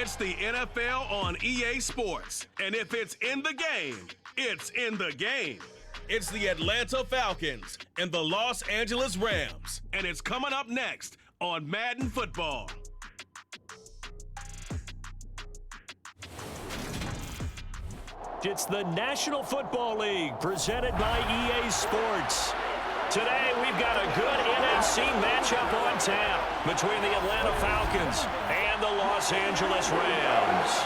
It's the NFL on EA Sports. And if it's in the game, it's in the game. It's the Atlanta Falcons and the Los Angeles Rams. And it's coming up next on Madden Football. It's the National Football League presented by EA Sports. Today, we've got a good NFC matchup on tap between the Atlanta Falcons and the Los Angeles Rams.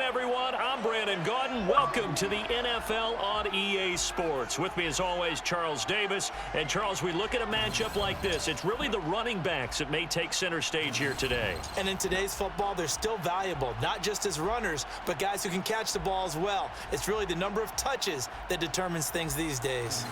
Everyone, I'm Brandon Gaudin. Welcome to the NFL on EA Sports. With me as always, Charles Davis. And Charles, we look at a matchup like this. It's really the running backs that may take center stage here today. And in today's football, they're still valuable, not just as runners, but guys who can catch the ball as well. It's really the number of touches that determines things these days.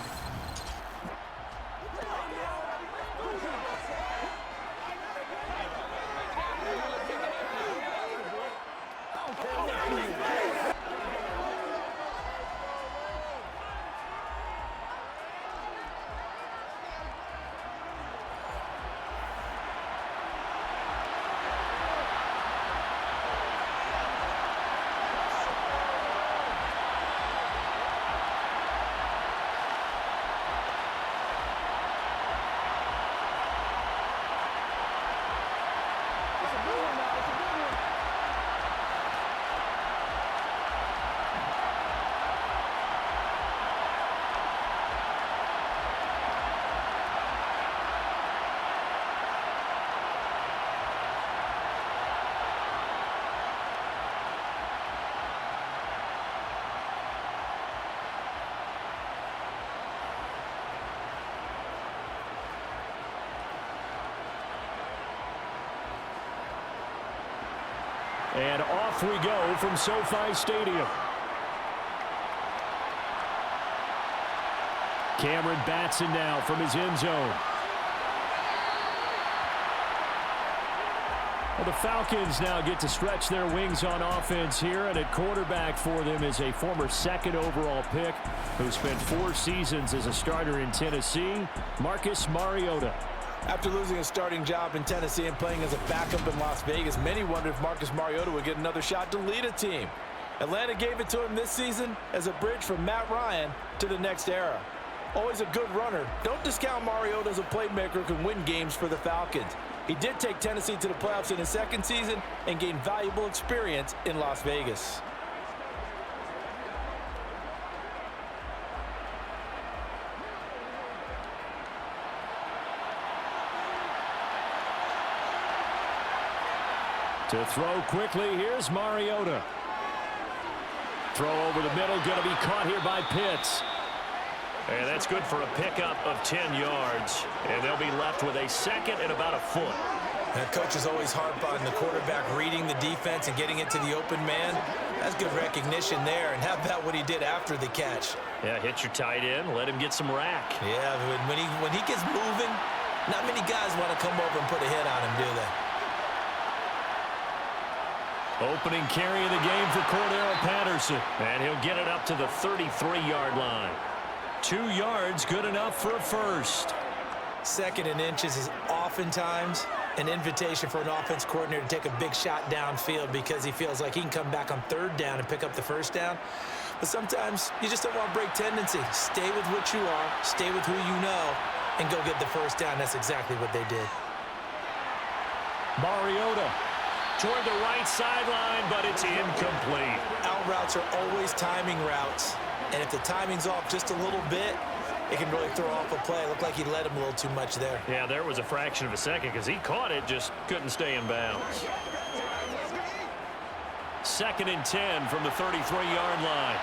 And off we go from SoFi Stadium. Cameron Batson now from his end zone. Well, the Falcons now get to stretch their wings on offense here, and at quarterback for them is a former second overall pick who spent 4 seasons as a starter in Tennessee, Marcus Mariota. After losing his starting job in Tennessee and playing as a backup in Las Vegas, many wondered if Marcus Mariota would get another shot to lead a team. Atlanta gave it to him this season as a bridge from Matt Ryan to the next era. Always a good runner, don't discount Mariota as a playmaker who can win games for the Falcons. He did take Tennessee to the playoffs in his second season and gained valuable experience in Las Vegas. To throw quickly, here's Mariota. Throw over the middle, going to be caught here by Pitts. And that's good for a pickup of 10 yards. And they'll be left with a second and about a foot. And coach is always harp on the quarterback reading the defense and getting it to the open man. That's good recognition there. And how about what he did after the catch? Yeah, hit your tight end, let him get some rack. Yeah, when he gets moving, not many guys want to come over and put a hit on him, do they? Opening carry of the game for Cordero Patterson. And he'll get it up to the 33-yard line. 2 yards, good enough for a first. Second and inches is oftentimes an invitation for an offense coordinator to take a big shot downfield because he feels like he can come back on third down and pick up the first down. But sometimes you just don't want to break tendency. Stay with what you are, stay with who you know, and go get the first down. That's exactly what they did. Mariota toward the right sideline, but it's incomplete. Out routes are always timing routes, and if the timing's off just a little bit, it can really throw off a play. It looked like he let him a little too much there. Yeah, there was a fraction of a second because he caught it, just couldn't stay in bounds. 2nd and 10 from the 33-yard line.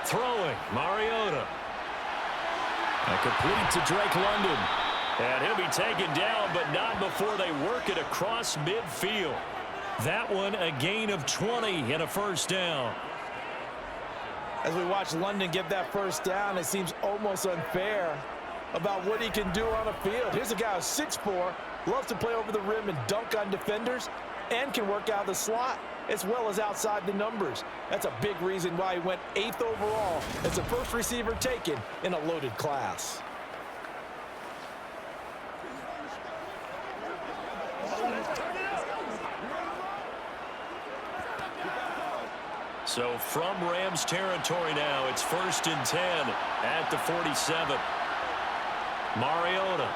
Throwing, Mariota. A complete to Drake London. And he'll be taken down, but not before they work it across midfield. That one, a gain of 20 and a first down. As we watch London get that first down, it seems almost unfair about what he can do on a field. Here's a guy who's 6'4", loves to play over the rim and dunk on defenders, and can work out the slot. as well as outside the numbers. That's a big reason why he went 8th overall as the first receiver taken in a loaded class. So from Rams territory now, it's 1st and 10 at the 47. Mariota.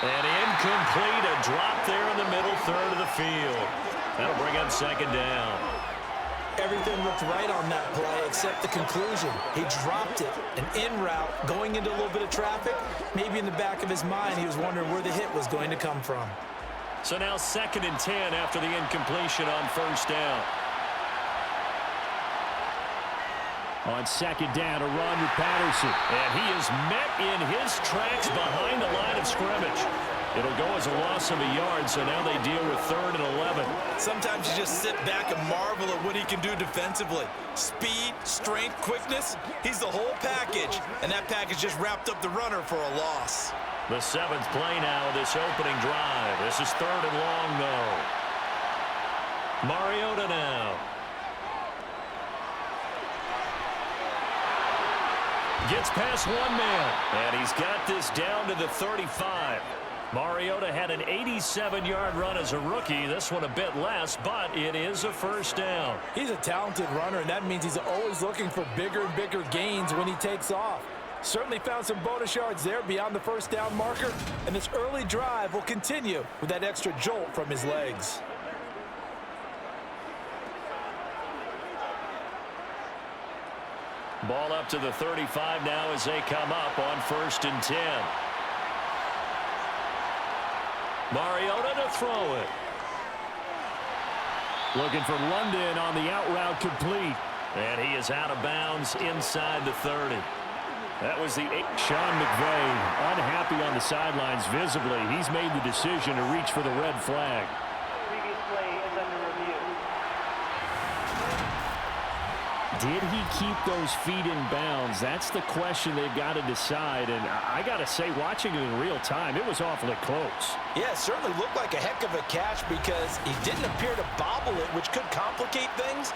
And incomplete, a drop there in the middle third of the field. That'll bring up 2nd down. Everything looked right on that play except the conclusion. He dropped it, an in route, going into a little bit of traffic. Maybe in the back of his mind, he was wondering where the hit was going to come from. So now 2nd and 10 after the incompletion on 1st down. On 2nd down, a run with Patterson. And he is met in his tracks behind the line of scrimmage. It'll go as a loss of a yard, so now they deal with 3rd and 11. Sometimes you just sit back and marvel at what he can do defensively. Speed, strength, quickness, he's the whole package. And that package just wrapped up the runner for a loss. The 7th play now of this opening drive. This is 3rd and long, though. Mariota now. Gets past one man. And he's got this down to the 35. Mariota had an 87-yard run as a rookie. This one a bit less, but it is a 1st down. He's a talented runner, and that means he's always looking for bigger and bigger gains when he takes off. Certainly found some bonus yards there beyond the 1st down marker, and this early drive will continue with that extra jolt from his legs. Ball up to the 35 now as they come up on 1st and 10. Mariota to throw it. Looking for London on the out route complete. And he is out of bounds inside the 30. That was the 8. Sean McVay unhappy on the sidelines visibly. He's made the decision to reach for the red flag. Previous play is under review. Did he keep those feet in bounds? That's the question they've got to decide. And I got to say, watching it in real time, it was awfully close. Yeah, it certainly looked like a heck of a catch because he didn't appear to bobble it, which could complicate things.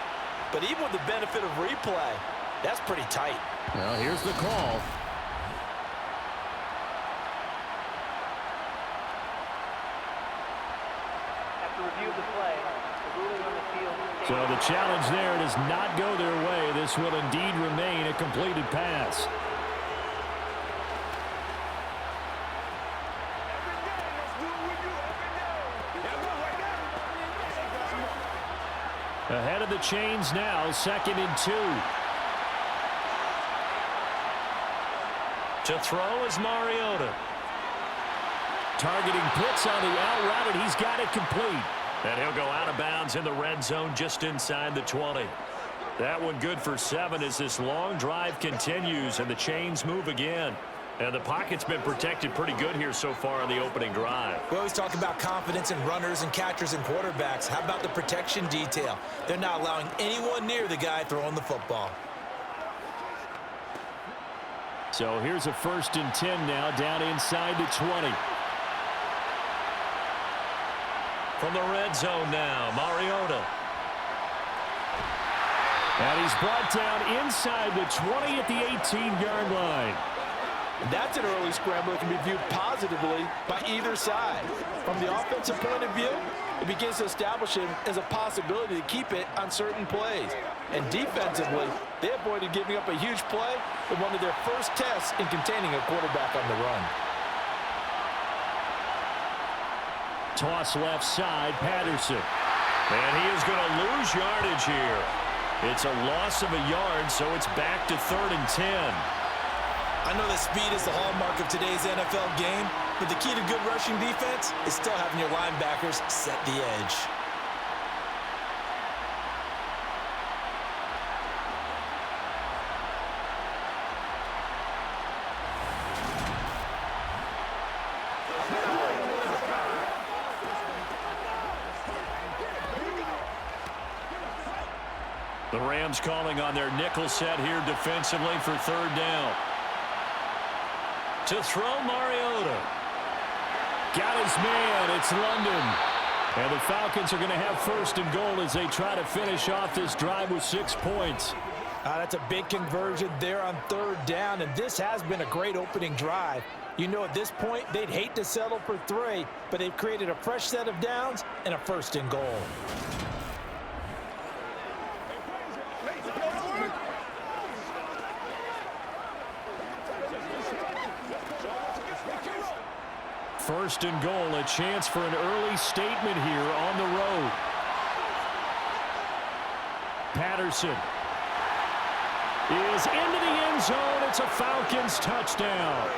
But even with the benefit of replay, that's pretty tight. Well, here's the call. After review of the play, the ruling on the field. So the challenge there does not go their way. This will indeed remain a completed pass. Ahead of the chains now, 2nd and 2. To throw is Mariota. Targeting Pitts on the out route, and he's got it complete. And he'll go out of bounds in the red zone just inside the 20. That one good for 7 as this long drive continues and the chains move again. And the pocket's been protected pretty good here so far on the opening drive. We always talk about confidence in runners and catchers and quarterbacks. How about the protection detail? They're not allowing anyone near the guy throwing the football. So here's a 1st and 10 now down inside the 20. From the red zone now, Mariota. And he's brought down inside the 20 at the 18-yard line. That's an early scramble that can be viewed positively by either side. From the offensive point of view, it begins to establish him as a possibility to keep it on certain plays. And defensively, they avoided giving up a huge play in one of their first tests in containing a quarterback on the run. Toss left side, Patterson. And he is going to lose yardage here. It's a loss of a yard, so it's back to 3rd and 10. I know that speed is the hallmark of today's NFL game, but the key to good rushing defense is still having your linebackers set the edge. The Rams calling on their nickel set here defensively for 3rd down. To throw, Mariota. Got his man. It's London. And the Falcons are going to have 1st and goal as they try to finish off this drive with 6 points. That's a big conversion there on 3rd down, and this has been a great opening drive. You know, at this point, they'd hate to settle for 3, but they've created a fresh set of downs and a 1st and goal. First and goal, a chance for an early statement here on the road. Patterson is into the end zone. It's a Falcons touchdown.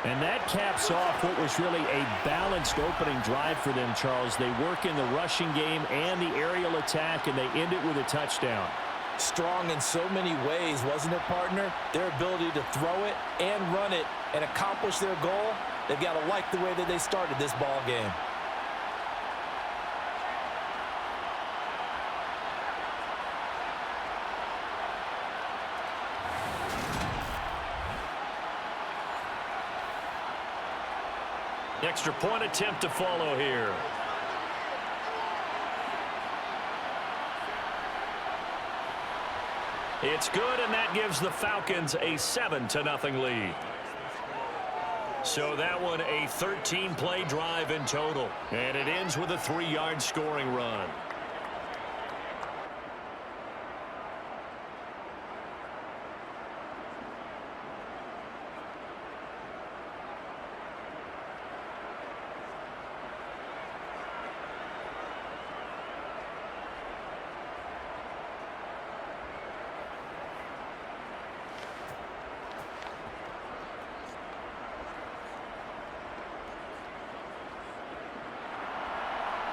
And that caps off what was really a balanced opening drive for them, Charles. They work in the rushing game and the aerial attack, and they end it with a touchdown. Strong in so many ways, wasn't it, partner? Their ability to throw it and run it and accomplish their goal, they've got to like the way that they started this ball game. Extra point attempt to follow here. It's good, and that gives the Falcons a 7-0 lead. So that one a 13-play drive in total, and it ends with a 3-yard scoring run.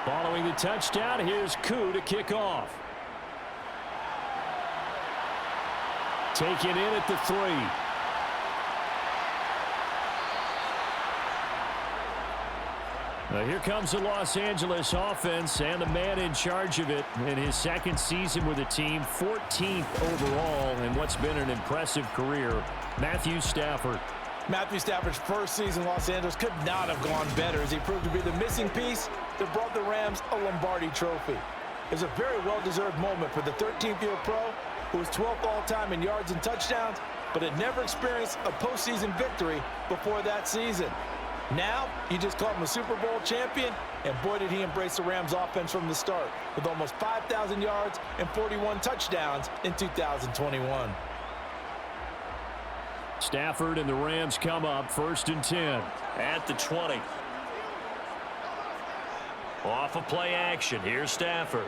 Following the touchdown, here's Koo to kick off. Taken in at the 3. Now here comes the Los Angeles offense and the man in charge of it in his 2nd season with the team, 14th overall in what's been an impressive career, Matthew Stafford. Matthew Stafford's 1st season in Los Angeles could not have gone better as he proved to be the missing piece that brought the Rams a Lombardi trophy. It was a very well-deserved moment for the 13th-year pro who was 12th all-time in yards and touchdowns, but had never experienced a postseason victory before that season. Now, you just call him a Super Bowl champion, and boy did he embrace the Rams offense from the start with almost 5,000 yards and 41 touchdowns in 2021. Stafford and the Rams come up 1st and 10 at the 20. Off of play action. Here's Stafford.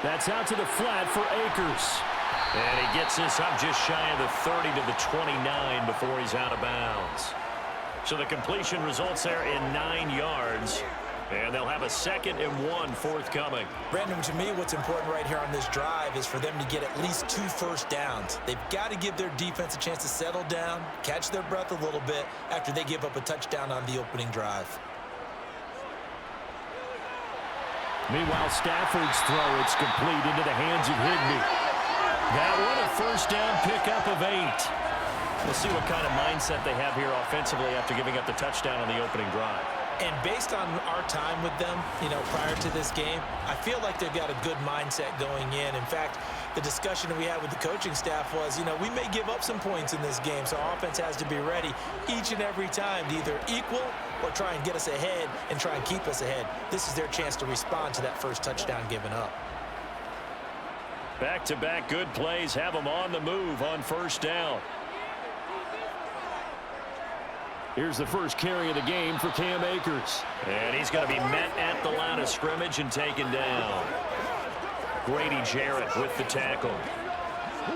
That's out to the flat for Akers. And he gets this up just shy of the 30 to the 29 before he's out of bounds. So the completion results there in 9 yards. And they'll have a 2nd and 1 forthcoming. Brandon, to me, what's important right here on this drive is for them to get at least 2 first downs. They've got to give their defense a chance to settle down, catch their breath a little bit after they give up a touchdown on the opening drive. Meanwhile, Stafford's throw, it's complete into the hands of Higbee. That one a 1st down pickup of 8. We'll see what kind of mindset they have here offensively after giving up the touchdown on the opening drive. And based on our time with them, prior to this game, I feel like they've got a good mindset going in. In fact, the discussion that we had with the coaching staff was, we may give up some points in this game, so our offense has to be ready each and every time to either equal or try and get us ahead and try and keep us ahead. This is their chance to respond to that first touchdown given up. Back-to-back good plays have them on the move on 1st down. Here's the first carry of the game for Cam Akers. And he's going to be met at the line of scrimmage and taken down. Grady Jarrett with the tackle.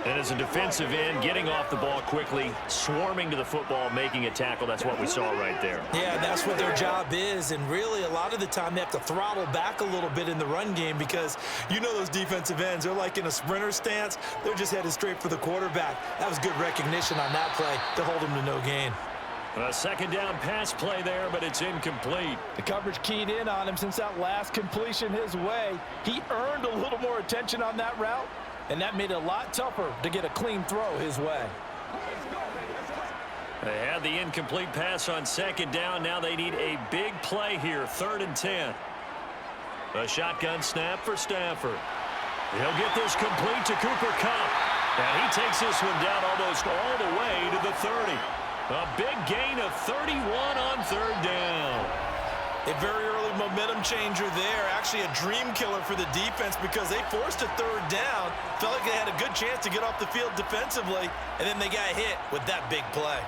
And as a defensive end, getting off the ball quickly, swarming to the football, making a tackle. That's what we saw right there. Yeah, that's what their job is. And really, a lot of the time, they have to throttle back a little bit in the run game because those defensive ends, they're like in a sprinter stance. They're just headed straight for the quarterback. That was good recognition on that play to hold him to no gain. A 2nd down pass play there, but it's incomplete. The coverage keyed in on him since that last completion his way. He earned a little more attention on that route, and that made it a lot tougher to get a clean throw his way. They had the incomplete pass on second down. Now they need a big play here, 3rd and 10. A shotgun snap for Stafford. He'll get this complete to Cooper Kupp. And he takes this one down almost all the way to the 30. A big gain of 31 on 3rd down. A very early momentum changer there. Actually a dream killer for the defense because they forced a 3rd down. Felt like they had a good chance to get off the field defensively, and then they got hit with that big play.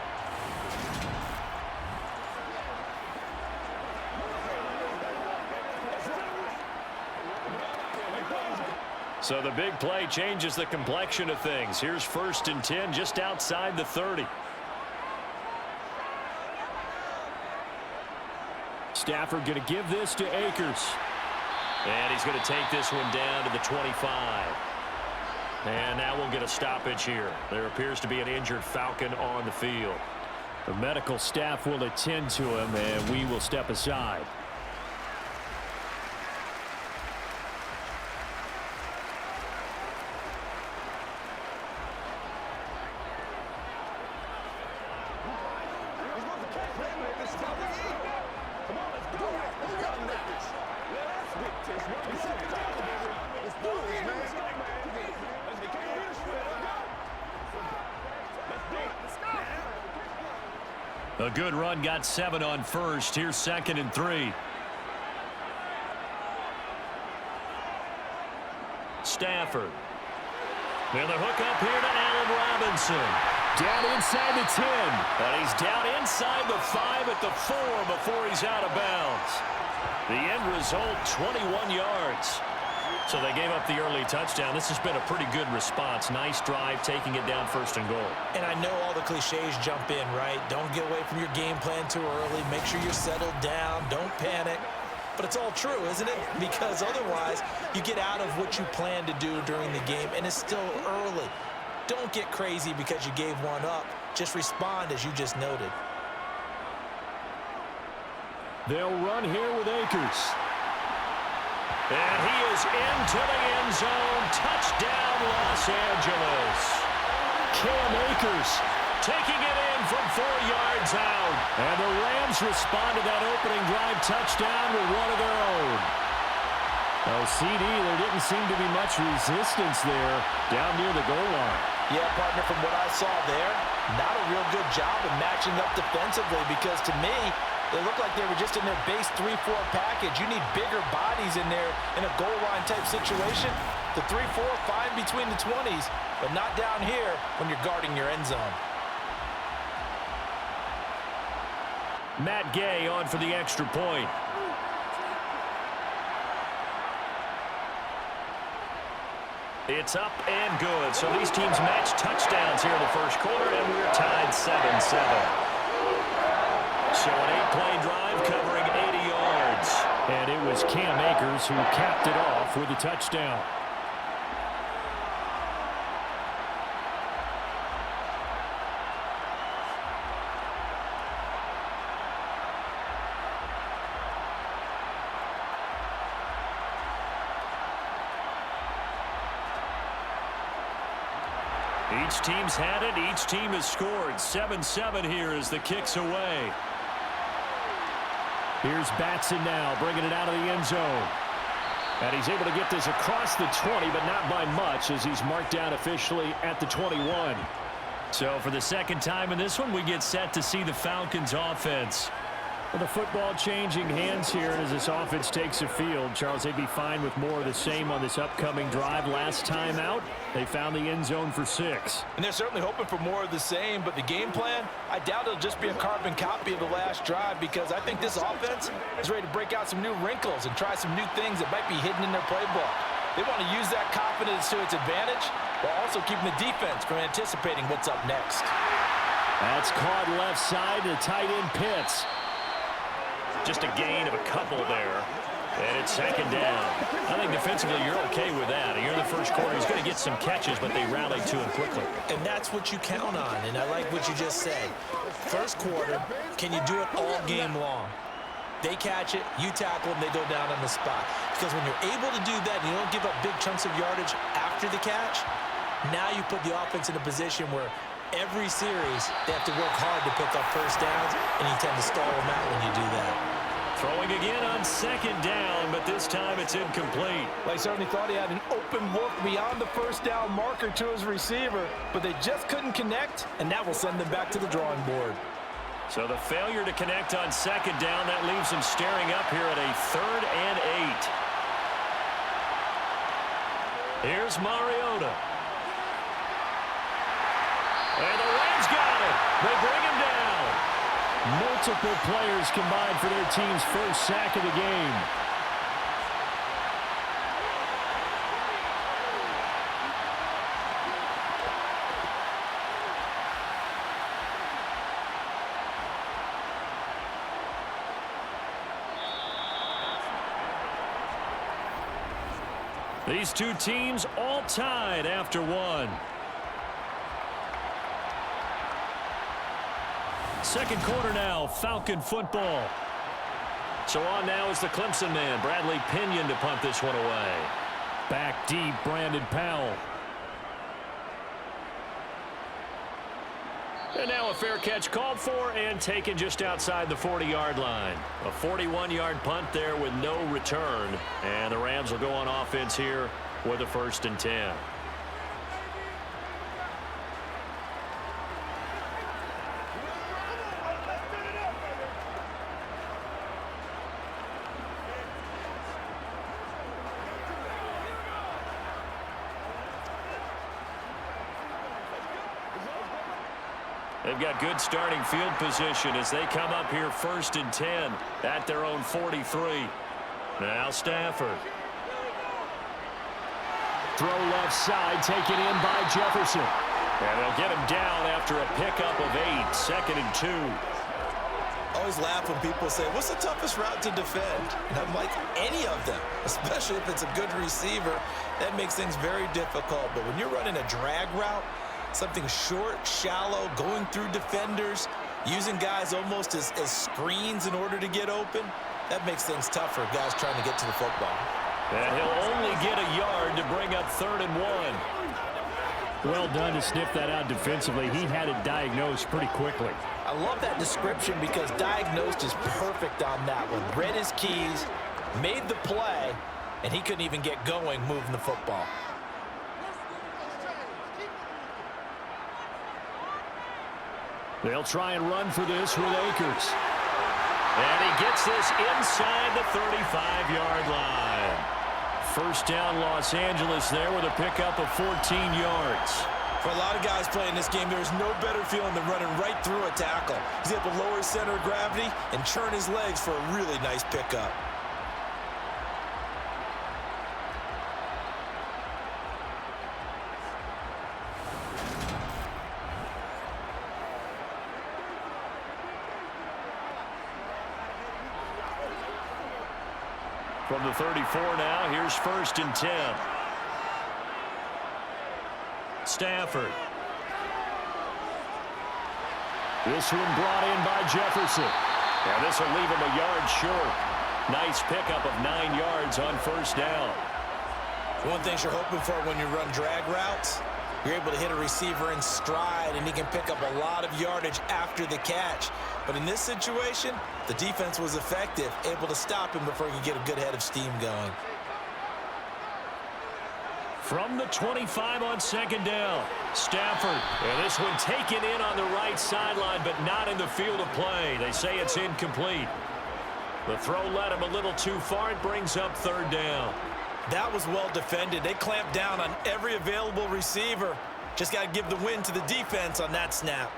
So the big play changes the complexion of things. Here's 1st and 10 just outside the 30. Stafford going to give this to Akers. And he's going to take this one down to the 25. And that will get a stoppage here. There appears to be an injured Falcon on the field. The medical staff will attend to him, and we will step aside. A good run, got 7 on 1st. Here's 2nd and 3. Stafford. And the hook up here to Allen Robinson. Down inside the 10. And he's down inside the 5 at the 4 before he's out of bounds. The end result, 21 yards. So they gave up the early touchdown. This has been a pretty good response. Nice drive, taking it down 1st and goal. And I know all the cliches jump in, right? Don't get away from your game plan too early. Make sure you're settled down. Don't panic. But it's all true, isn't it? Because otherwise, you get out of what you plan to do during the game, and it's still early. Don't get crazy because you gave one up. Just respond as you just noted. They'll run here with Akers. And he is into the end zone. Touchdown, Los Angeles. Cam Akers taking it in from 4 yards out. And the Rams respond to that opening drive touchdown with one of their own. Oh, CD, there didn't seem to be much resistance there down near the goal line. Yeah, partner, from what I saw there, not a real good job of matching up defensively because to me, they looked like they were just in their base 3-4 package. You need bigger bodies in there in a goal line type situation. The 3-4, fine between the 20s, but not down here when you're guarding your end zone. Matt Gay on for the extra point. It's up and good. So these teams match touchdowns here in the first quarter, and we're tied 7-7. So an 8-play drive covering 80 yards. And it was Cam Akers who capped it off with a touchdown. Each team's had it. Each team has scored. 7-7 here as the kick's away. Here's Batson now, bringing it out of the end zone. And he's able to get this across the 20, but not by much as he's marked down officially at the 21. So for the second time in this one, we get set to see the Falcons offense. Well, the football changing hands here as this offense takes the field. Charles, they'd be fine with more of the same on this upcoming drive. Last time out, they found the end zone for 6. And they're certainly hoping for more of the same, but the game plan, I doubt it'll just be a carbon copy of the last drive because I think this offense is ready to break out some new wrinkles and try some new things that might be hidden in their playbook. They want to use that confidence to its advantage while also keeping the defense from anticipating what's up next. That's caught left side to tight end Pitts. Just a gain of a couple there. And it's second down. I think defensively you're okay with that. You're in the first quarter. He's going to get some catches, but they rallied to him quickly. And that's what you count on, and I like what you just said. First quarter, can you do it all game long? They catch it, you tackle them, they go down on the spot. Because when you're able to do that and you don't give up big chunks of yardage after the catch, now you put the offense in a position where every series, they have to work hard to pick up first downs, and you tend to stall them out when you do that. Throwing again on second down, but this time it's incomplete. Well, he certainly thought he had an open look beyond the first down marker to his receiver, but they just couldn't connect, and that will send them back to the drawing board. So the failure to connect on second down, that leaves them staring up here at a 3rd and 8. Here's Mariota. And the Rams got it. They bring him down. Multiple players combined for their team's first sack of the game. These two teams all tied after one. Second quarter now, Falcon football. So on now is the Clemson man, Bradley Pinion, to punt this one away. Back deep, Brandon Powell. And now a fair catch called for and taken just outside the 40-yard line. A 41-yard punt there with no return. And the Rams will go on offense here with a 1st and 10. They've got good starting field position as they come up here 1st and 10 at their own 43. Now Stafford. Throw left side, taken in by Jefferson. And they'll get him down after a pickup of 8, 2nd and 2. I always laugh when people say, what's the toughest route to defend? And I'm like, any of them, especially if it's a good receiver. That makes things very difficult. But when you're running a drag route, something short, shallow, going through defenders, using guys almost as screens in order to get open, that makes things tougher, guys trying to get to the football. And he'll only get a yard to bring up 3rd and 1. Well done to sniff that out defensively. He had it diagnosed pretty quickly. I love that description because diagnosed is perfect on that one. Read his keys, made the play, and he couldn't even get going moving the football. They'll try and run for this with Akers. And he gets this inside the 35-yard line. First down, Los Angeles there with a pickup of 14 yards. For a lot of guys playing this game, there's no better feeling than running right through a tackle. He's able to lower his center of gravity and churn his legs for a really nice pickup. From the 34 now, here's 1st and 10. Stafford. This one brought in by Jefferson. Now this will leave him a yard short. Nice pickup of 9 yards on 1st down. One thing you're hoping for when you run drag routes, you're able to hit a receiver in stride, and he can pick up a lot of yardage after the catch. But in this situation, the defense was effective, able to stop him before he could get a good head of steam going. From the 25 on 2nd down, Stafford. And this one taken in on the right sideline, but not in the field of play. They say it's incomplete. The throw led him a little too far. It brings up 3rd down. That was well defended. They clamped down on every available receiver. Just got to give the win to the defense on that snap.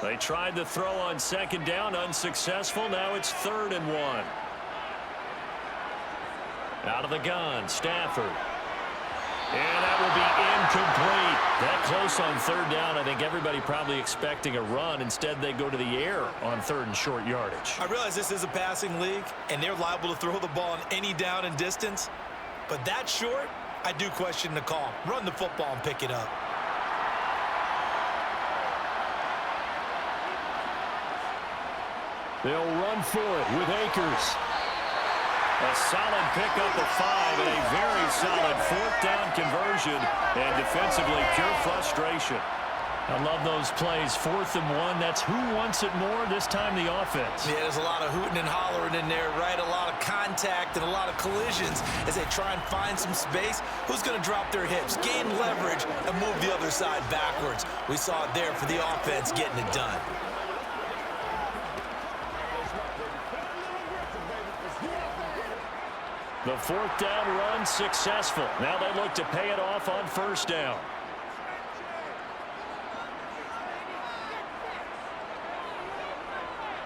They tried the throw on 2nd down, unsuccessful. Now it's 3rd and 1. Out of the gun, Stafford. And that will be incomplete. That close on 3rd down. I think everybody probably expecting a run. Instead, they go to the air on 3rd and short yardage. I realize this is a passing league, and they're liable to throw the ball on any down and distance. But that short, I do question the call. Run the football and pick it up. They'll run for it with Akers. A solid pickup of 5 and a very solid 4th down conversion. And defensively, pure frustration. I love those plays. 4th and 1. That's who wants it more, this time the offense. Yeah, there's a lot of hooting and hollering in there, right? A lot of contact and a lot of collisions as they try and find some space. Who's going to drop their hips, gain leverage, and move the other side backwards? We saw it there for the offense getting it done. The 4th down run successful. Now they look to pay it off on 1st down.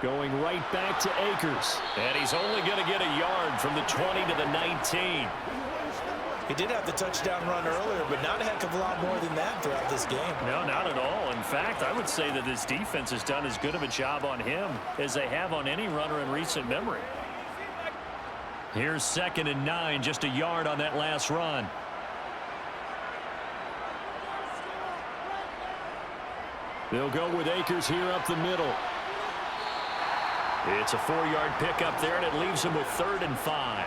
Going right back to Akers. And he's only going to get a yard from the 20 to the 19. He did have the touchdown run earlier, but not a heck of a lot more than that throughout this game. No, not at all. In fact, I would say that this defense has done as good of a job on him as they have on any runner in recent memory. Here's 2nd and 9, just a yard on that last run. They'll go with Akers here up the middle. It's a 4-yard pickup there, and it leaves him with 3rd and 5.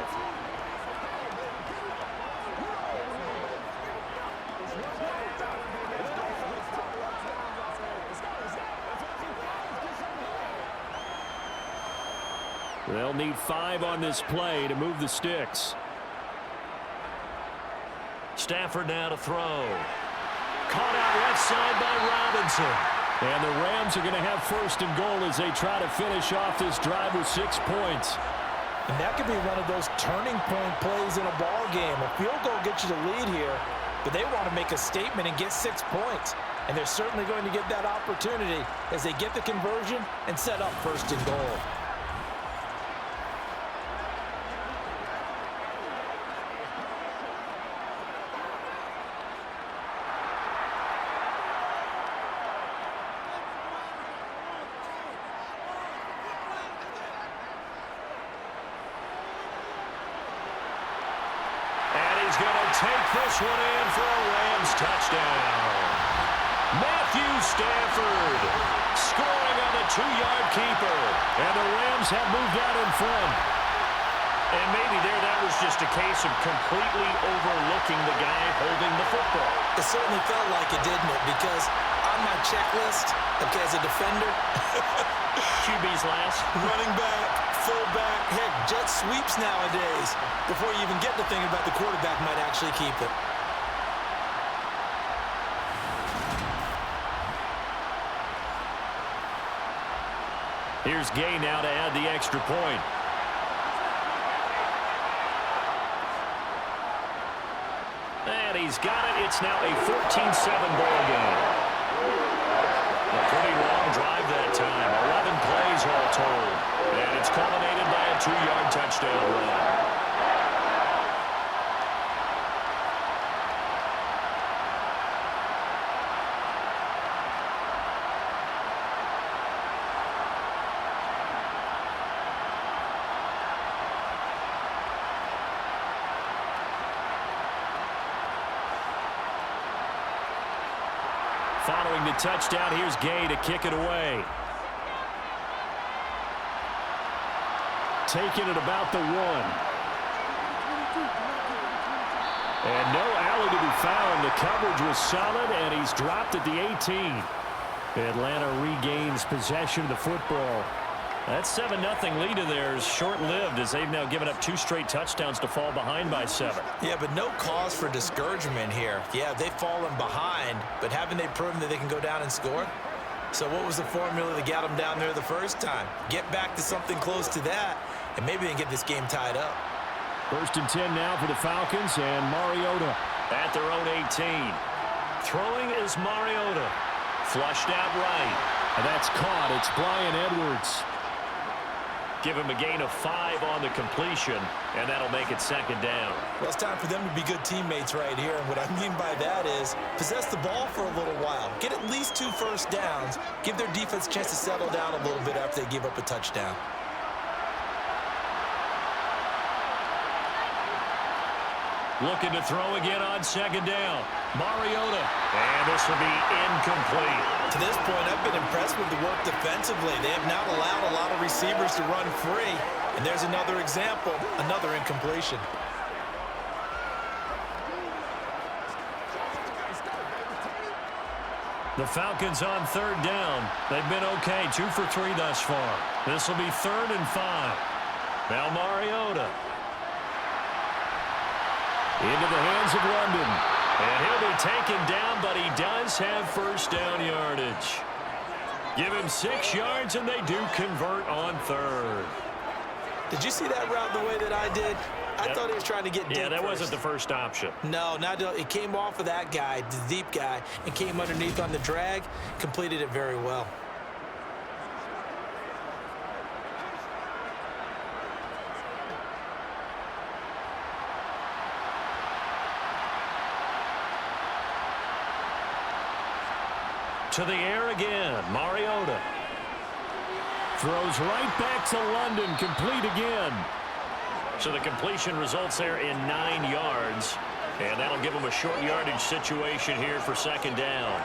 They'll need 5 on this play to move the sticks. Stafford now to throw. Caught out left side by Robinson. And the Rams are going to have 1st and goal as they try to finish off this drive with 6 points. And that could be one of those turning point plays in a ball game. A field goal gets you the lead here, but they want to make a statement and get 6 points. And they're certainly going to get that opportunity as they get the conversion and set up 1st and goal. Take this one in for a Rams touchdown. Matthew Stafford scoring on the 2-yard keeper. And the Rams have moved out in front. And maybe there that was just a case of completely overlooking the guy holding the football. It certainly felt like it, didn't it? Because on my checklist, okay, as a defender, QB's last. Running back, fullback, heck, jet sweeps nowadays. Before you even get to thinking about the quarterback might actually keep it. Here's Gay now to add the extra point. And he's got it. It's now a 14-7 ball game. A pretty long drive that time. 11 plays all told. And it's culminated by a 2-yard touchdown run. Following the touchdown, here's Gay to kick it away. Taking it about the 1. And no alley to be found. The coverage was solid, and he's dropped at the 18. Atlanta regains possession of the football. That 7-0 lead of theirs short-lived as they've now given up 2 straight touchdowns to fall behind by 7. Yeah, but no cause for discouragement here. Yeah, they've fallen behind, but haven't they proven that they can go down and score? So what was the formula that got them down there the first time? Get back to something close to that, and maybe they can get this game tied up. 1st and 10 now for the Falcons, and Mariota at their own 18. Throwing is Mariota. Flushed out right. And that's caught. It's Bryan Edwards. Give him a gain of 5 on the completion, and that'll make it 2nd down. Well, it's time for them to be good teammates right here, and what I mean by that is possess the ball for a little while. Get at least 2 first downs. Give their defense a chance to settle down a little bit after they give up a touchdown. Looking to throw again on 2nd down. Mariota. And this will be incomplete. To this point, I've been impressed with the work defensively. They have not allowed a lot of receivers to run free. And there's another example, another incompletion. The Falcons on third down. They've been okay, 2 for 3 thus far. This will be 3rd and 5. Now Mariota. Into the hands of London. And he'll be taken down, but he does have first down yardage. Give him 6 yards, and they do convert on 3rd. Did you see that route the way that I did? I thought he was trying to get deep. Yeah, that first. wasn't the first option. No, it came off of that guy, the deep guy, and came underneath on the drag, completed it very well. To the air again, Mariota. Throws right back to London, complete again. So the completion results there in 9 yards. And that'll give them a short yardage situation here for 2nd down.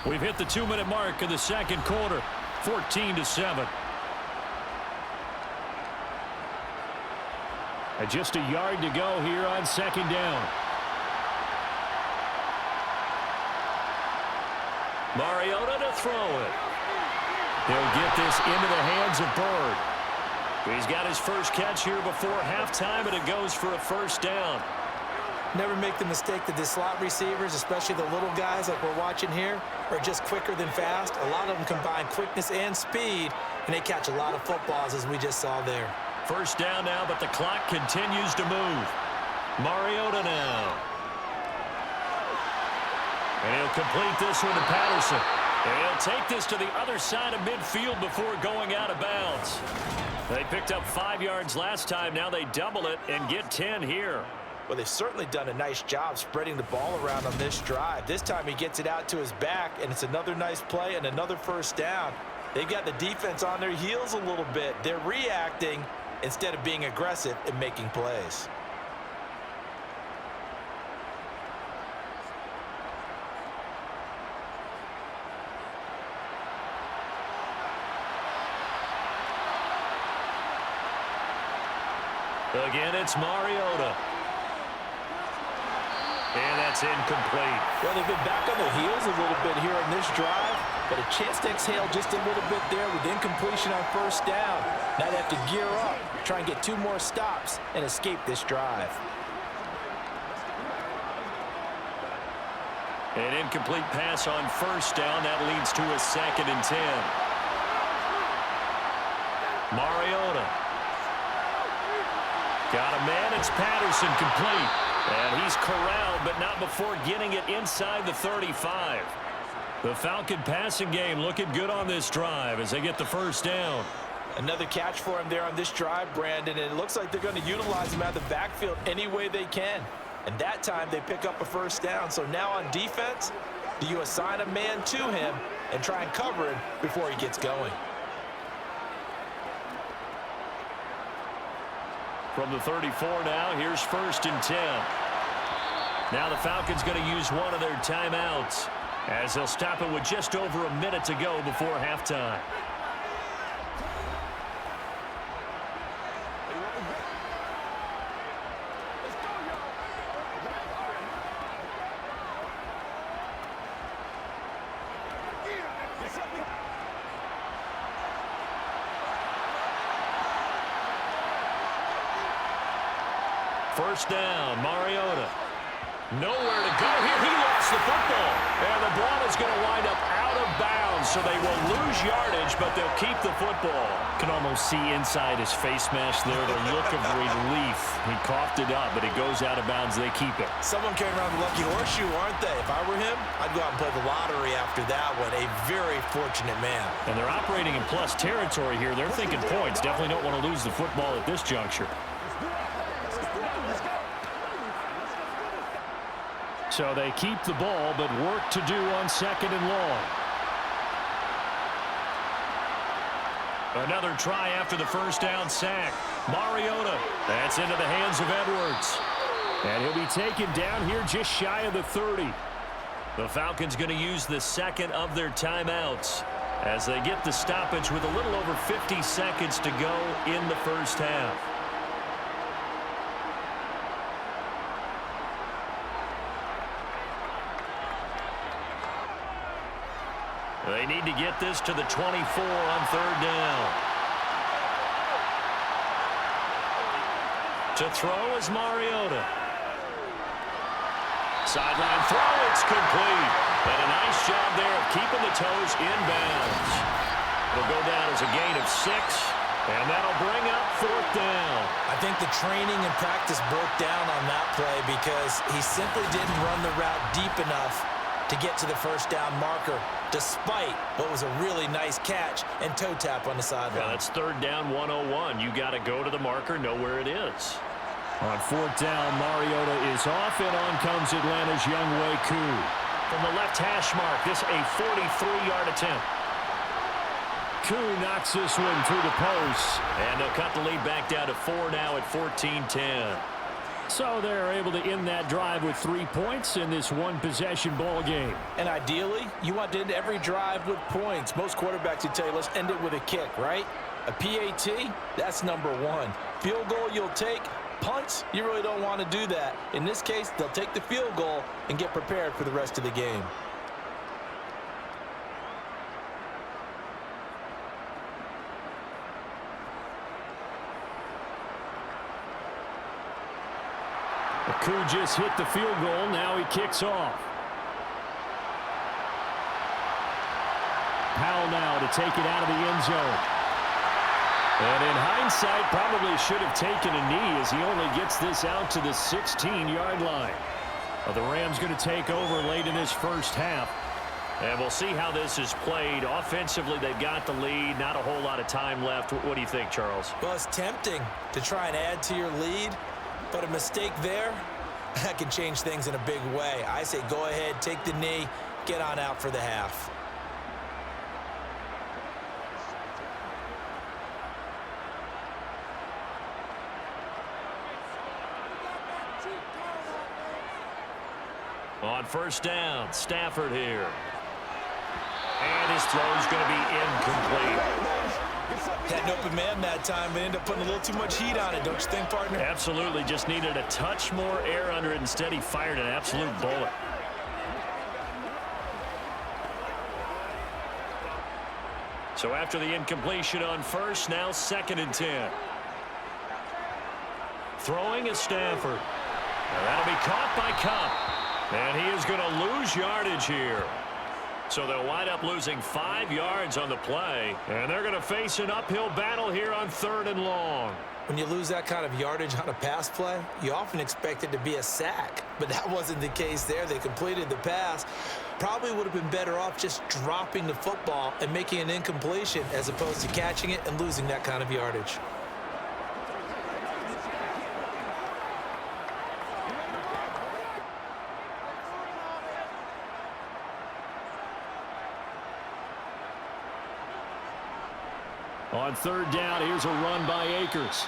We've hit the 2-minute mark of the 2nd quarter, 14-7. And just a yard to go here on 2nd down. Mariota to throw it. He'll get this into the hands of Bird. He's got his first catch here before halftime, and it goes for a first down. Never make the mistake that the slot receivers, especially the little guys like we're watching here, are just quicker than fast. A lot of them combine quickness and speed, and they catch a lot of footballs, as we just saw there. First down now, but the clock continues to move. Mariota now. And he'll complete this one to Patterson. And he'll take this to the other side of midfield before going out of bounds. They picked up 5 yards last time. Now they double it and get 10 here. Well, they've certainly done a nice job spreading the ball around on this drive. This time he gets it out to his back, and it's another nice play and another first down. They've got the defense on their heels a little bit. They're reacting instead of being aggressive and making plays. Again, it's Mariota. And that's incomplete. Well, they've been back on their heels a little bit here on this drive, but a chance to exhale just a little bit there with incompletion on first down. Now they have to gear up, try and get 2 more stops, and escape this drive. An incomplete pass on first down. That leads to a 2nd and 10. Mariota. Got a man. It's Patterson, complete. And he's corralled, but not before getting it inside the 35. The Falcon passing game looking good on this drive as they get the first down. Another catch for him there on this drive, Brandon, and it looks like they're going to utilize him out of the backfield any way they can. And that time they pick up a first down. So now on defense, do you assign a man to him and try and cover him before he gets going? From the 34 now, here's 1st and 10. Now the Falcons going to use one of their timeouts as they'll stop it with just over a minute to go before halftime. First down, Mariota. Nowhere to go here. He lost the football. And the ball is going to wind up out of bounds, so they will lose yardage, but they'll keep the football. Can almost see inside his face mask there, the look of relief. He coughed it up, but it goes out of bounds. They keep it. Someone carrying around the lucky horseshoe, aren't they? If I were him, I'd go out and play the lottery after that one. A very fortunate man. And they're operating in plus territory here. They're thinking points. Definitely don't want to lose the football at this juncture. So they keep the ball, but work to do on 2nd and long. Another try after the first down sack. Mariota. That's into the hands of Edwards. And he'll be taken down here just shy of the 30. The Falcons going to use the 2nd of their timeouts as they get the stoppage with a little over 50 seconds to go in the first half. They need to get this to the 24 on third down. To throw is Mariota. Sideline throw, it's complete. And a nice job there of keeping the toes in bounds. It'll go down as a gain of 6, and that'll bring up fourth down. I think the training and practice broke down on that play because he simply didn't run the route deep enough to get to the first down marker, despite what was a really nice catch and toe tap on the sideline. Yeah, that's third down 101. You got to go to the marker, know where it is. On fourth down, Mariota is off, and on comes Atlanta's Younghoe Koo. From the left hash mark, this a 43-yard attempt. Koo knocks this one through the post. And they'll cut the lead back down to 4 now at 14-10. So they're able to end that drive with 3 points in this one-possession ball game. And ideally, you want to end every drive with points. Most quarterbacks would tell you, let's end it with a kick, right? A PAT, that's number 1. Field goal you'll take. Punts, you really don't want to do that. In this case, they'll take the field goal and get prepared for the rest of the game. Koo just hit the field goal. Now he kicks off. Powell now to take it out of the end zone. And in hindsight, probably should have taken a knee as he only gets this out to the 16-yard line. Well, the Rams going to take over late in this first half. And we'll see how this is played. Offensively, they've got the lead. Not a whole lot of time left. What do you think, Charles? Well, it's tempting to try and add to your lead, but a mistake there, that can change things in a big way. I say go ahead, take the knee, get on out for the half. On first down, Stafford here. And his throw's going to be incomplete. Had an open man that time, but ended up putting a little too much heat on it, don't you think, partner? Absolutely. Just needed a touch more air under it. Instead, he fired an absolute bullet. So after the incompletion on first, now 2nd and 10. Throwing is Stafford. Now that'll be caught by Cup. And he is going to lose yardage here. So they'll wind up losing 5 yards on the play. And they're going to face an uphill battle here on 3rd and long. When you lose that kind of yardage on a pass play, you often expect it to be a sack. But that wasn't the case there. They completed the pass. Probably would have been better off just dropping the football and making an incompletion as opposed to catching it and losing that kind of yardage. On 3rd down, here's a run by Akers.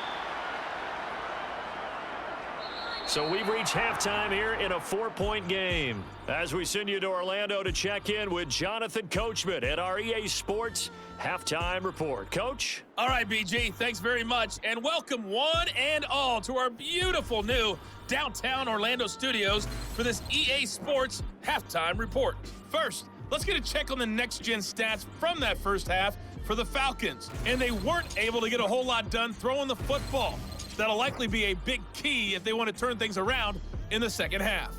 So we've reached halftime here in a 4-point game. As we send you to Orlando to check in with Jonathan Coachman at our EA Sports Halftime Report. Coach? All right, BG, thanks very much. And welcome one and all to our beautiful new downtown Orlando studios for this EA Sports Halftime Report. First, let's get a check on the next-gen stats from that first half for the Falcons. And they weren't able to get a whole lot done throwing the football. That'll likely be a big key if they want to turn things around in the second half.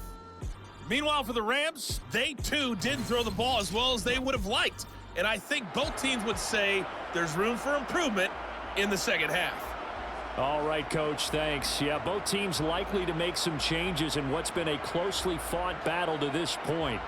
Meanwhile, for the Rams, they too didn't throw the ball as well as they would have liked. And I think both teams would say there's room for improvement in the second half. All right, Coach, thanks. Yeah, both teams likely to make some changes in what's been a closely fought battle to this point.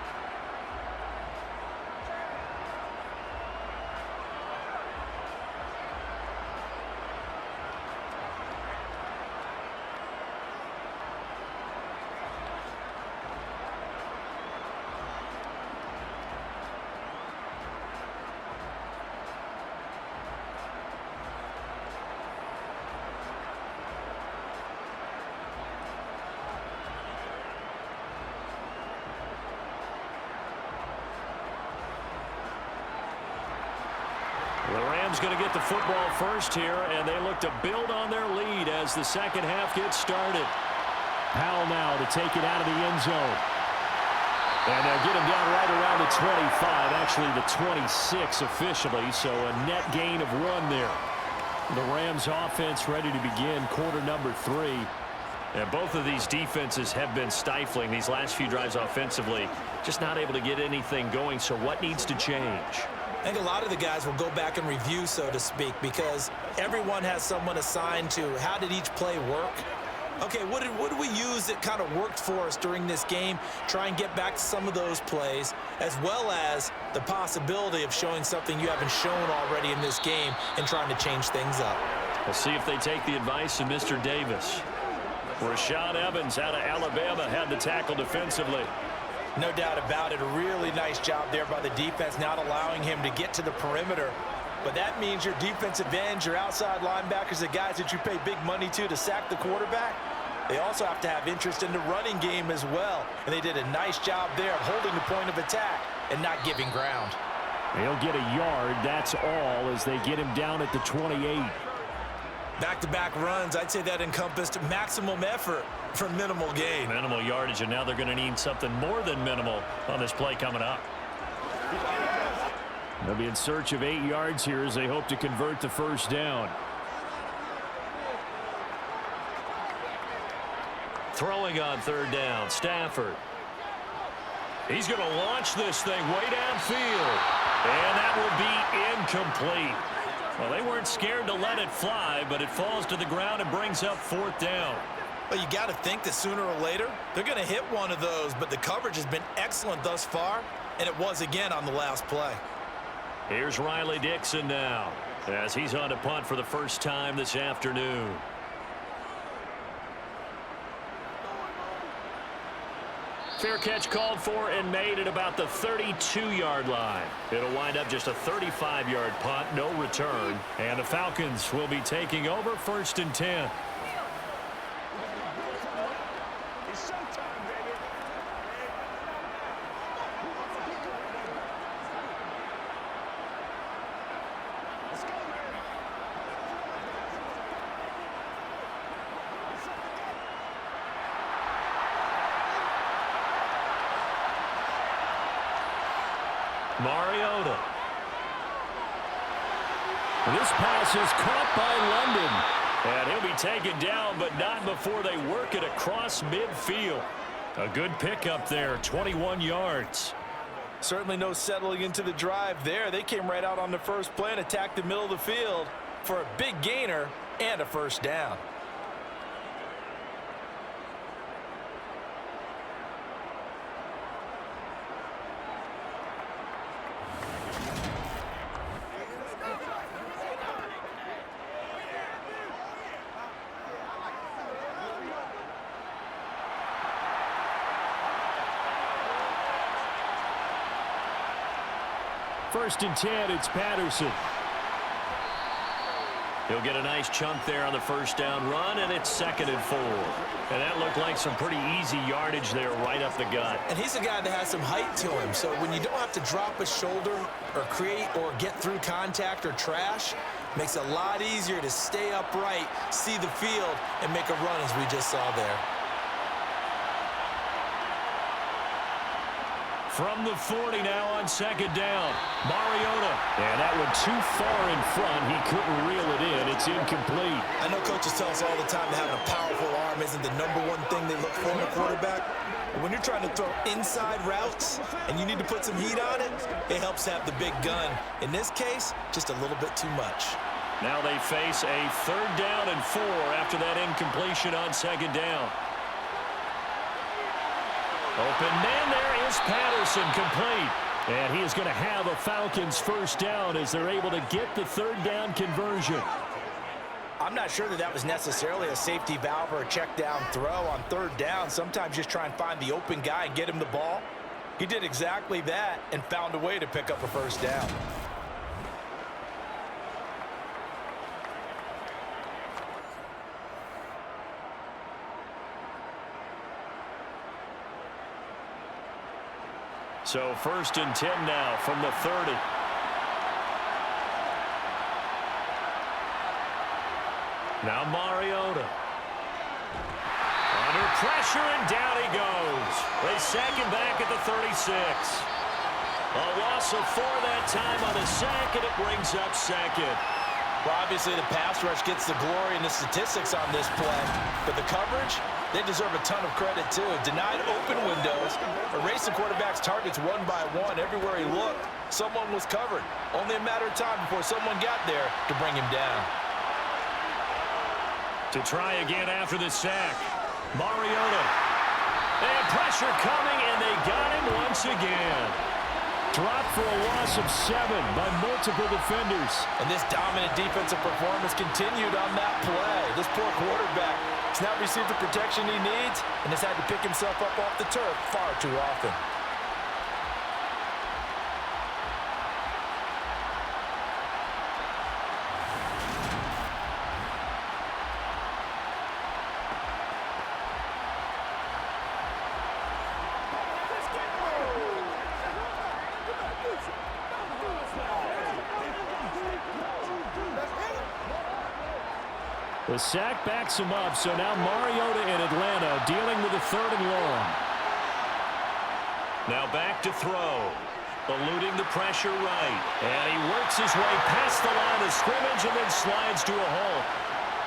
The Rams going to get the football first here, and they look to build on their lead as the second half gets started. Powell now to take it out of the end zone. And they'll get him down right around the 25, actually the 26 officially, so a net gain of 1 there. The Rams offense ready to begin quarter number 3. And both of these defenses have been stifling these last few drives offensively. Just not able to get anything going, so what needs to change? I think a lot of the guys will go back and review, so to speak, because everyone has someone assigned to how did each play work. Okay, what did we use that kind of worked for us during this game? Try and get back to some of those plays, as well as the possibility of showing something you haven't shown already in this game and trying to change things up. We'll see if they take the advice of Mr. Davis. Rashad Evans out of Alabama had the tackle defensively. No doubt about it. A really nice job there by the defense, not allowing him to get to the perimeter. But that means your defensive ends, your outside linebackers, the guys that you pay big money to sack the quarterback, they also have to have interest in the running game as well. And they did a nice job there of holding the point of attack and not giving ground. They'll get a yard, that's all, as they get him down at the 28. Back-to-back runs, I'd say that encompassed maximum effort for minimal gain. Minimal yardage, and now they're going to need something more than minimal on this play coming up. They'll be in search of 8 yards here as they hope to convert the first down. Throwing on third down, Stafford. He's going to launch this thing way downfield, and that will be incomplete. Well, they weren't scared to let it fly, but it falls to the ground and brings up 4th down. Well, you got to think that sooner or later they're going to hit one of those, but the coverage has been excellent thus far, and it was again on the last play. Here's Riley Dixon now as he's on to punt for the first time this afternoon. Fair catch called for and made at about the 32-yard line. It'll wind up just a 35-yard punt, no return. And the Falcons will be taking over 1st and 10. Mariota. This pass is caught by London. And he'll be taken down, but not before they work it across midfield. A good pickup there, 21 yards. Certainly no settling into the drive there. They came right out on the first play and attacked the middle of the field for a big gainer and a first down. First and 10, it's Patterson. He'll get a nice chunk there on the first down run, and it's 2nd and 4. And that looked like some pretty easy yardage there right up the gut. And he's a guy that has some height to him, so when you don't have to drop a shoulder or create or get through contact or trash, makes it a lot easier to stay upright, see the field, and make a run as we just saw there. From the 40 now on 2nd down, Mariota. And that one too far in front. He couldn't reel it in. It's incomplete. I know coaches tell us all the time that having a powerful arm isn't the #1 thing they look for in a quarterback. But when you're trying to throw inside routes and you need to put some heat on it, it helps to have the big gun. In this case, just a little bit too much. Now they face a 3rd down and 4 after that incompletion on 2nd down. Open man there is Patterson, complete. And he is going to have a Falcons first down as they're able to get the 3rd down conversion. I'm not sure that that was necessarily a safety valve or a check down throw on 3rd down. Sometimes just try and find the open guy and get him the ball. He did exactly that and found a way to pick up a first down. So 1st and 10 now from the 30. Now Mariota. On Under pressure, and down he goes. They sack him back at the 36. A loss of 4 that time on the sack, and it brings up second. Well, obviously the pass rush gets the glory and the statistics on this play, but the coverage, they deserve a ton of credit too. Denied open windows, erased the quarterback's targets one by one. Everywhere he looked, someone was covered. Only a matter of time before someone got there to bring him down. To try again after the sack, Mariota. They had pressure coming, and they got him once again. Dropped for a loss of 7 by multiple defenders. And this dominant defensive performance continued on that play. This poor quarterback has not received the protection he needs and has had to pick himself up off the turf far too often. The sack backs him up, so now Mariota in Atlanta dealing with a 3rd and long. Now back to throw. Eluding the pressure right. And he works his way past the line of scrimmage and then slides to a halt.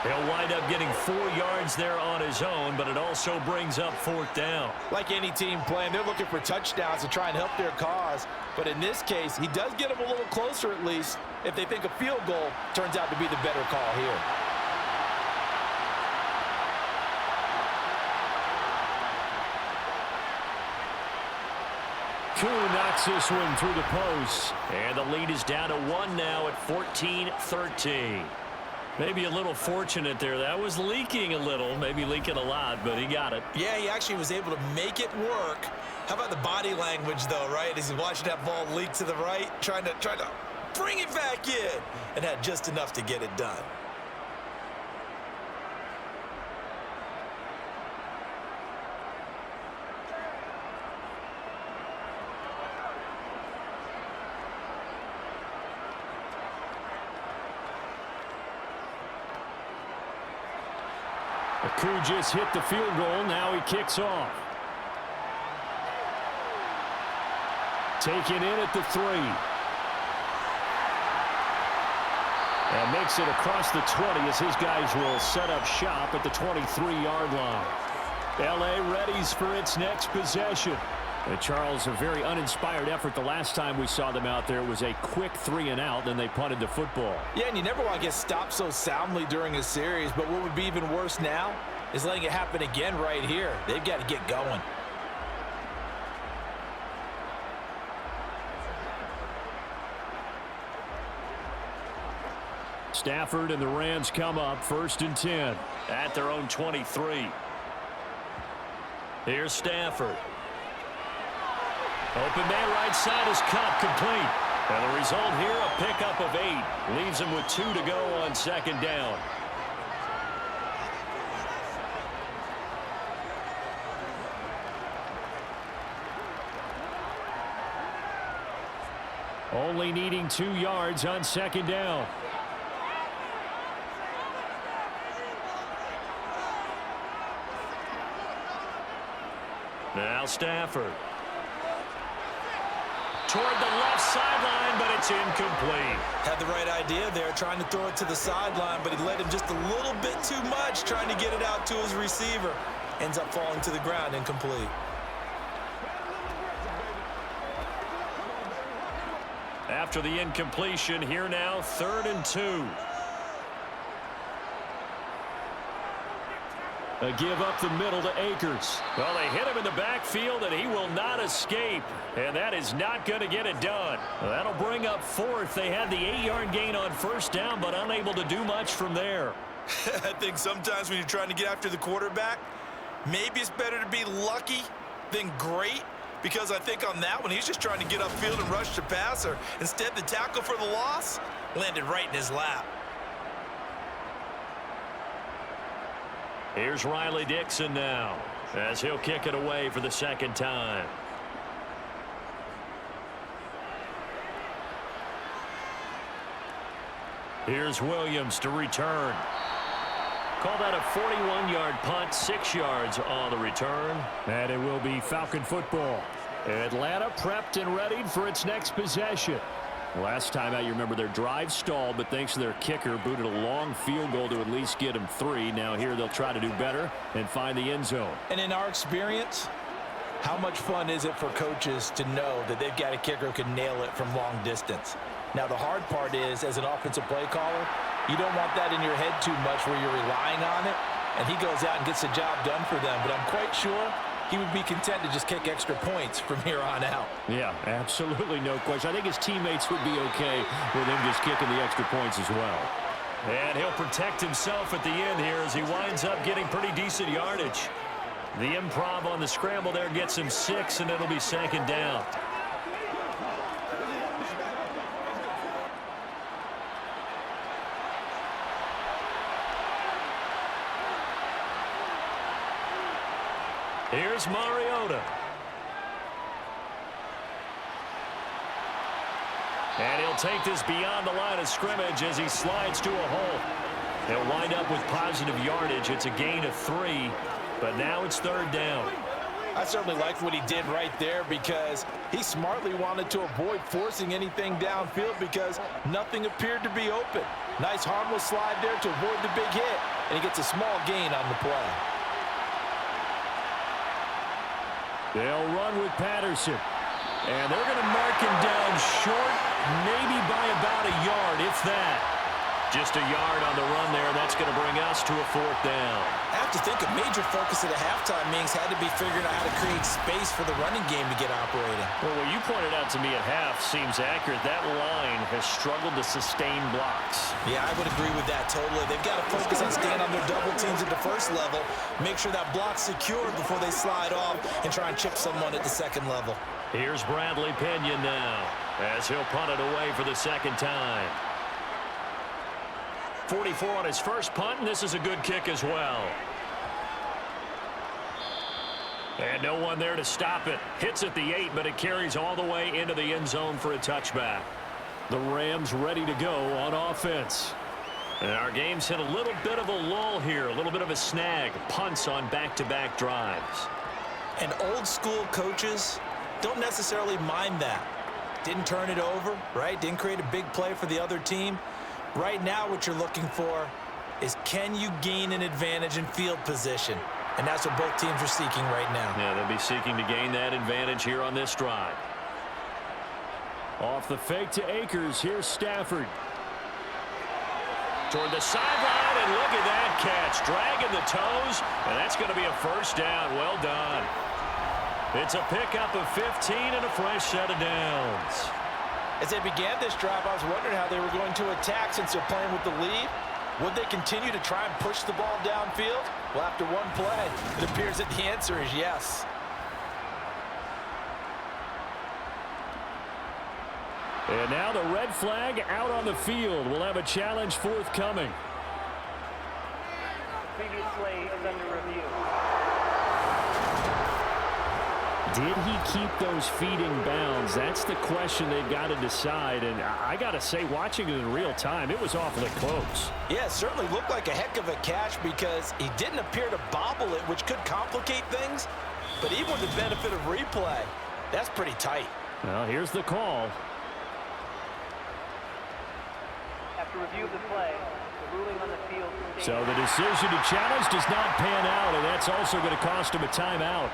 He'll wind up getting 4 yards there on his own, but it also brings up 4th down. Like any team playing, they're looking for touchdowns to try and help their cause. But in this case, he does get them a little closer at least if they think a field goal turns out to be the better call here. Koo knocks this one through the post. And the lead is down to 1 now at 14-13. Maybe a little fortunate there. That was leaking a little, maybe leaking a lot, but he got it. Yeah, he actually was able to make it work. How about the body language, though, right? As he's watching that ball leak to the right, trying to bring it back in, and had just enough to get it done. Koo just hit the field goal. Now he kicks off. Taken in at the 3. And makes it across the 20 as his guys will set up shop at the 23-yard line. L.A. readies for its next possession. And Charles, a very uninspired effort. The last time we saw them out there was a quick 3-and-out, then they punted the football. Yeah, and you never want to get stopped so soundly during a series, but what would be even worse now is letting it happen again right here. They've got to get going. Stafford and the Rams come up 1st and 10. At their own 23. Here's Stafford. Open man right side is caught, complete. And the result here, a pickup of 8. Leaves him with 2 to go on 2nd down. Only needing 2 yards on 2nd down. Now Stafford. Toward the left sideline, but it's incomplete. Had the right idea there, trying to throw it to the sideline, but he led him just a little bit too much, trying to get it out to his receiver. Ends up falling to the ground, incomplete. After the incompletion, here now, 3rd and 2. A give up the middle to Akers. Well, they hit him in the backfield, and he will not escape. And that is not going to get it done. That'll bring up 4th. They had the 8-yard gain on 1st down, but unable to do much from there. I think sometimes when you're trying to get after the quarterback, maybe it's better to be lucky than great. Because I think on that one, he's just trying to get upfield and rush the passer. Instead, the tackle for the loss landed right in his lap. Here's Riley Dixon now, as he'll kick it away for the 2nd time. Here's Williams to return. Call that a 41-yard punt, 6 yards on the return. And it will be Falcon football. Atlanta prepped and readied for its next possession. Last time out, you remember their drive stalled, but thanks to their kicker, booted a long field goal to at least get them 3. Now here they'll try to do better and find the end zone. And in our experience, how much fun is it for coaches to know that they've got a kicker who can nail it from long distance? Now, the hard part is, as an offensive play caller, you don't want that in your head too much where you're relying on it, and he goes out and gets the job done for them. But I'm quite sure he would be content to just kick extra points from here on out. Yeah, absolutely no question. I think his teammates would be okay with him just kicking the extra points as well. And he'll protect himself at the end here as he winds up getting pretty decent yardage. The improv on the scramble there gets him 6, and it'll be 2nd down. Here's Mariota. And he'll take this beyond the line of scrimmage as he slides to a hole. He'll wind up with positive yardage. It's a gain of 3, but now it's 3rd down. I certainly liked what he did right there because he smartly wanted to avoid forcing anything downfield because nothing appeared to be open. Nice harmless slide there to avoid the big hit, and he gets a small gain on the play. They'll run with Patterson. And they're going to mark him down short, maybe by about a yard, if that. Just a yard on the run there. That's going to bring us to a 4th down. I have to think a major focus at the halftime meetings had to be figuring out how to create space for the running game to get operating. Well, what you pointed out to me at half seems accurate. That line has struggled to sustain blocks. Yeah, I would agree with that totally. They've got to focus on staying on their double teams at the first level, make sure that block's secured before they slide off, and try and chip someone at the second level. Here's Bradley Pinion now as he'll punt it away for the 2nd time. 44 on his first punt, and this is a good kick as well. And no one there to stop it. Hits at the 8, but it carries all the way into the end zone for a touchback. The Rams ready to go on offense. And our game's hit a little bit of a lull here, a little bit of a snag. Punts on back-to-back drives. And old school coaches don't necessarily mind that. Didn't turn it over, right? Didn't create a big play for the other team. Right now what you're looking for is, can you gain an advantage in field position? And that's what both teams are seeking right now. Yeah, they'll be seeking to gain that advantage here on this drive. Off the fake to Akers, here's Stafford. Toward the sideline, and look at that catch. Dragging the toes, and that's going to be a 1st down. Well done. It's a pickup of 15 and a fresh set of downs. As they began this drive, I was wondering how they were going to attack since they're playing with the lead. Would they continue to try and push the ball downfield? Well, after one play, it appears that the answer is yes. And now the red flag out on the field. We'll have a challenge forthcoming. Previous play is under review. Did he keep those feet in bounds? That's the question they've got to decide. And I got to say, watching it in real time, it was awfully close. Yeah, it certainly looked like a heck of a catch because he didn't appear to bobble it, which could complicate things. But even with the benefit of replay, that's pretty tight. Well, here's the call. After review of the play, the ruling on the field. So the decision to challenge does not pan out, and that's also going to cost him a timeout.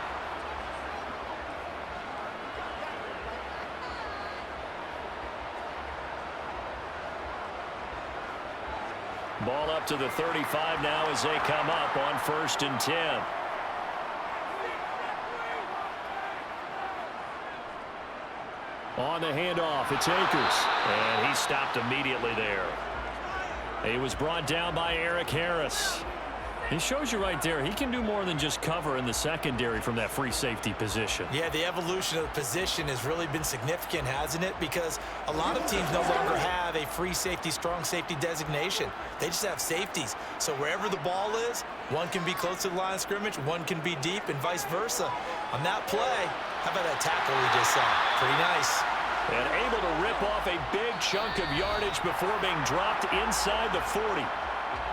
Ball up to the 35 now as they come up on 1st and 10. On the handoff, it's Akers. And he stopped immediately there. He was brought down by Eric Harris. He shows you right there, he can do more than just cover in the secondary from that free safety position. Yeah, the evolution of the position has really been significant, hasn't it? Because a lot of teams no longer have a free safety, strong safety designation. They just have safeties. So wherever the ball is, one can be close to the line of scrimmage, one can be deep, and vice versa. On that play, how about that tackle we just saw? Pretty nice. And able to rip off a big chunk of yardage before being dropped inside the 40.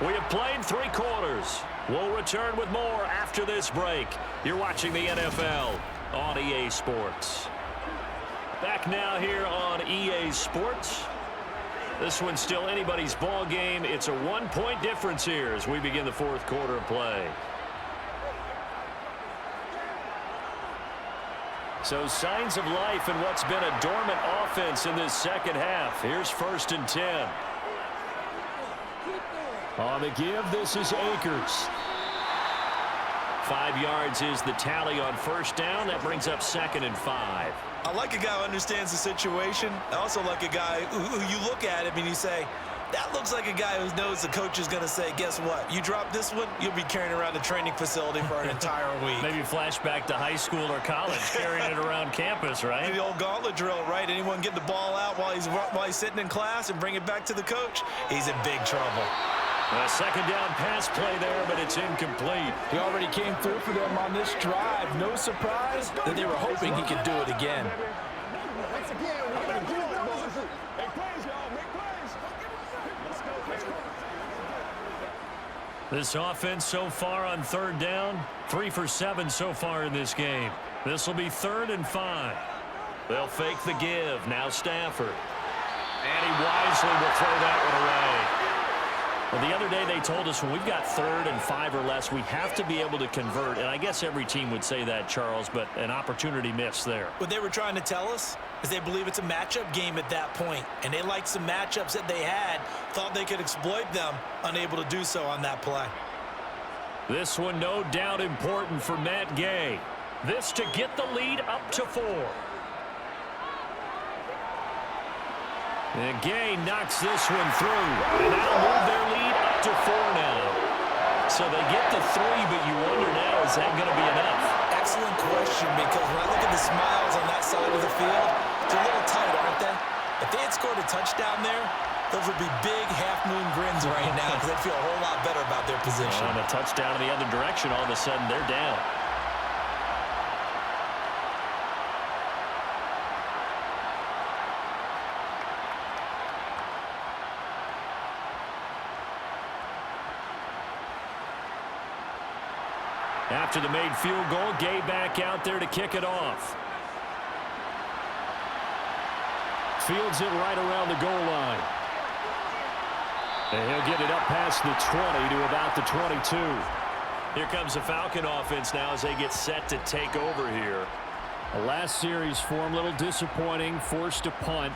We have played 3 quarters. We'll return with more after this break. You're watching the NFL on EA Sports. Back now here on EA Sports. This one's still anybody's ball game. It's a 1-point difference here as we begin the fourth quarter of play. So signs of life in what's been a dormant offense in this second half. Here's 1st and 10. On the give, this is Akers. 5 yards is the tally on 1st down. That brings up 2nd and 5. I like a guy who understands the situation. I also like a guy who you look at him and you say, that looks like a guy who knows the coach is going to say, guess what? You drop this one, you'll be carrying around the training facility for an entire week. Maybe flashback to high school or college, carrying it around campus, right? The old gauntlet drill, right? Anyone get the ball out while he's sitting in class and bring it back to the coach? He's in big trouble. A 2nd down pass play there, but it's incomplete. He already came through for them on this drive. No surprise that they were hoping he could do it again. This offense so far on 3rd down, 3 for 7 so far in this game. This will be 3rd and 5. They'll fake the give. Now Stafford. And he wisely will throw that one away. Well, the other day they told us when we've got 3rd and 5 or less, we have to be able to convert. And I guess every team would say that, Charles, but an opportunity missed there. What they were trying to tell us is they believe it's a matchup game at that point. And they liked some matchups that they had, thought they could exploit them, unable to do so on that play. This one no doubt important for Matt Gay. This to get the lead up to 4. And Gay knocks this one through. And that'll move their lead up to 4 now. So they get the 3, but you wonder now, is that going to be enough? Excellent question, because when I look at the smiles on that side of the field, they're a little tight, aren't they? If they had scored a touchdown there, those would be big half-moon grins right now because they'd feel a whole lot better about their position. On a touchdown in the other direction, all of a sudden they're down. After the made field goal, Gay back out there to kick it off. Fields it right around the goal line. And he'll get it up past the 20 to about the 22. Here comes the Falcon offense now as they get set to take over here. The last series for him, a little disappointing, forced a punt.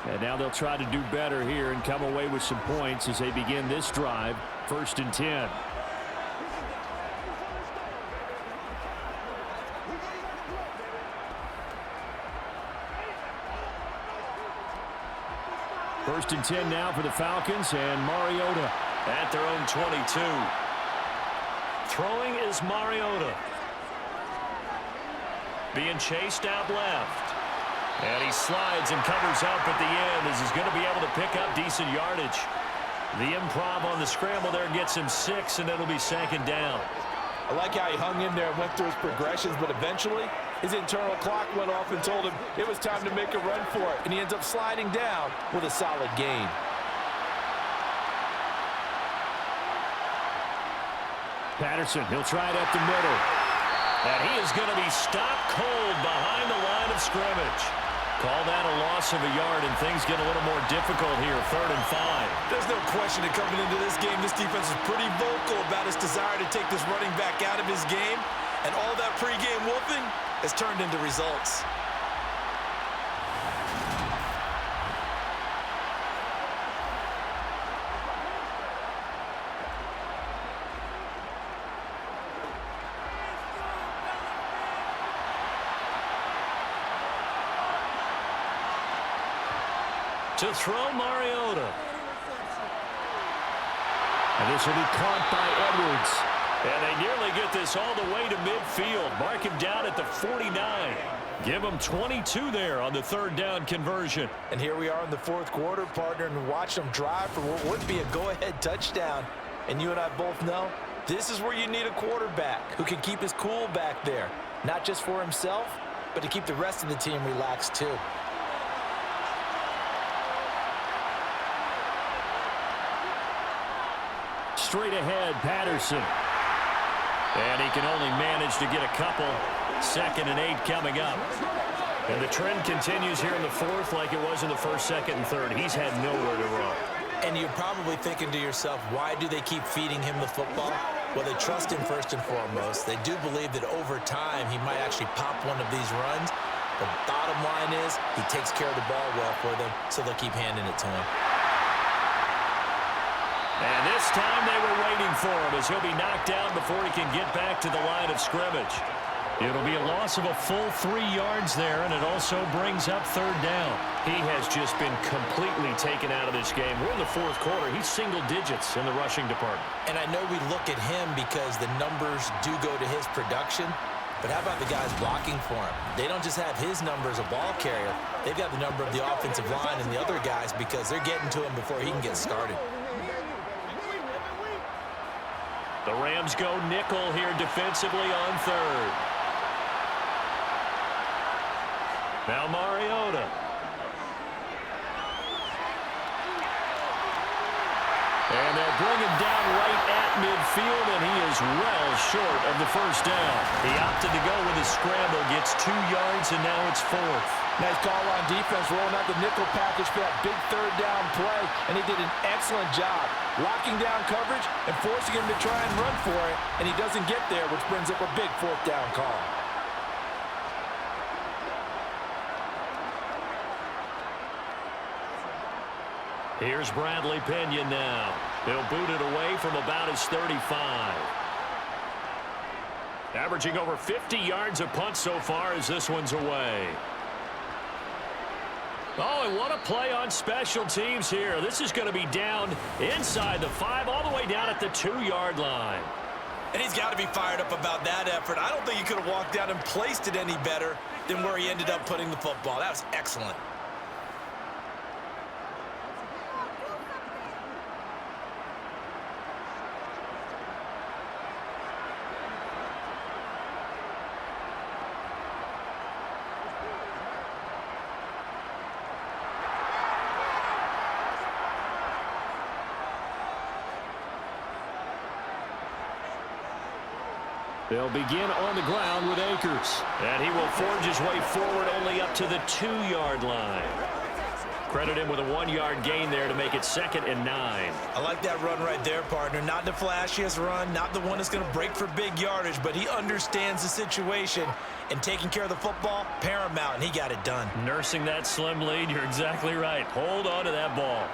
And now they'll try to do better here and come away with some points as they begin this drive. 1st and 10. First and 10 now for the Falcons, and Mariota at their own 22. Throwing is Mariota. Being chased out left. And he slides and covers up at the end as he's going to be able to pick up decent yardage. The improv on the scramble there gets him 6, and it'll be 2nd down. I like how he hung in there and went through his progressions, but eventually his internal clock went off and told him it was time to make a run for it, and he ends up sliding down with a solid gain. Patterson, he'll try it up the middle. And he is going to be stopped cold behind the line of scrimmage. Call that a loss of a yard, and things get a little more difficult here, 3rd and 5. There's no question that coming into this game, this defense is pretty vocal about its desire to take this running back out of his game, and all that pregame whooping has turned into results. To throw Mariota. And this will be caught by Edwards. And they nearly get this all the way to midfield. Mark him down at the 49. Give him 22 there on the 3rd down conversion. And here we are in the 4th quarter, partner, and watch them drive for what would be a go-ahead touchdown. And you and I both know this is where you need a quarterback who can keep his cool back there. Not just for himself, but to keep the rest of the team relaxed too. Straight ahead, Patterson. And he can only manage to get a couple. 2nd and 8 coming up. And the trend continues here in the 4th like it was in the 1st, 2nd, and 3rd. He's had nowhere to run. And you're probably thinking to yourself, why do they keep feeding him the football? Well, they trust him first and foremost. They do believe that over time he might actually pop one of these runs. The bottom line is he takes care of the ball well for them, so they'll keep handing it to him. And this time they were waiting for him as he'll be knocked down before he can get back to the line of scrimmage. It'll be a loss of a full 3 yards there, and it also brings up 3rd down. He has just been completely taken out of this game. We're in the 4th quarter. He's single digits in the rushing department. And I know we look at him because the numbers do go to his production, but how about the guys blocking for him? They don't just have his number as a ball carrier. They've got the number of the offensive line and the other guys because they're getting to him before he can get started. The Rams go nickel here defensively on 3rd. Now Mariota. And they'll bring him down right at midfield, and he is well short of the 1st down. He opted to go with his scramble, gets 2 yards, and now it's 4th. Nice call on defense, rolling out the nickel package for that big 3rd down play, and he did an excellent job locking down coverage and forcing him to try and run for it, and he doesn't get there, which brings up a big 4th down call. Here's Bradley Pinion now. He'll boot it away from about his 35. Averaging over 50 yards a punt so far as this one's away. Oh, and what a play on special teams here. This is going to be down inside the 5, all the way down at the 2-yard line. And he's got to be fired up about that effort. I don't think he could have walked down and placed it any better than where he ended up putting the football. That was excellent. They'll begin on the ground with Akers. And he will forge his way forward only up to the 2-yard line. Credit him with a 1-yard gain there to make it 2nd and 9. I like that run right there, partner. Not the flashiest run, not the one that's going to break for big yardage, but he understands the situation, and taking care of the football, paramount, and he got it done. Nursing that slim lead, you're exactly right. Hold on to that ball.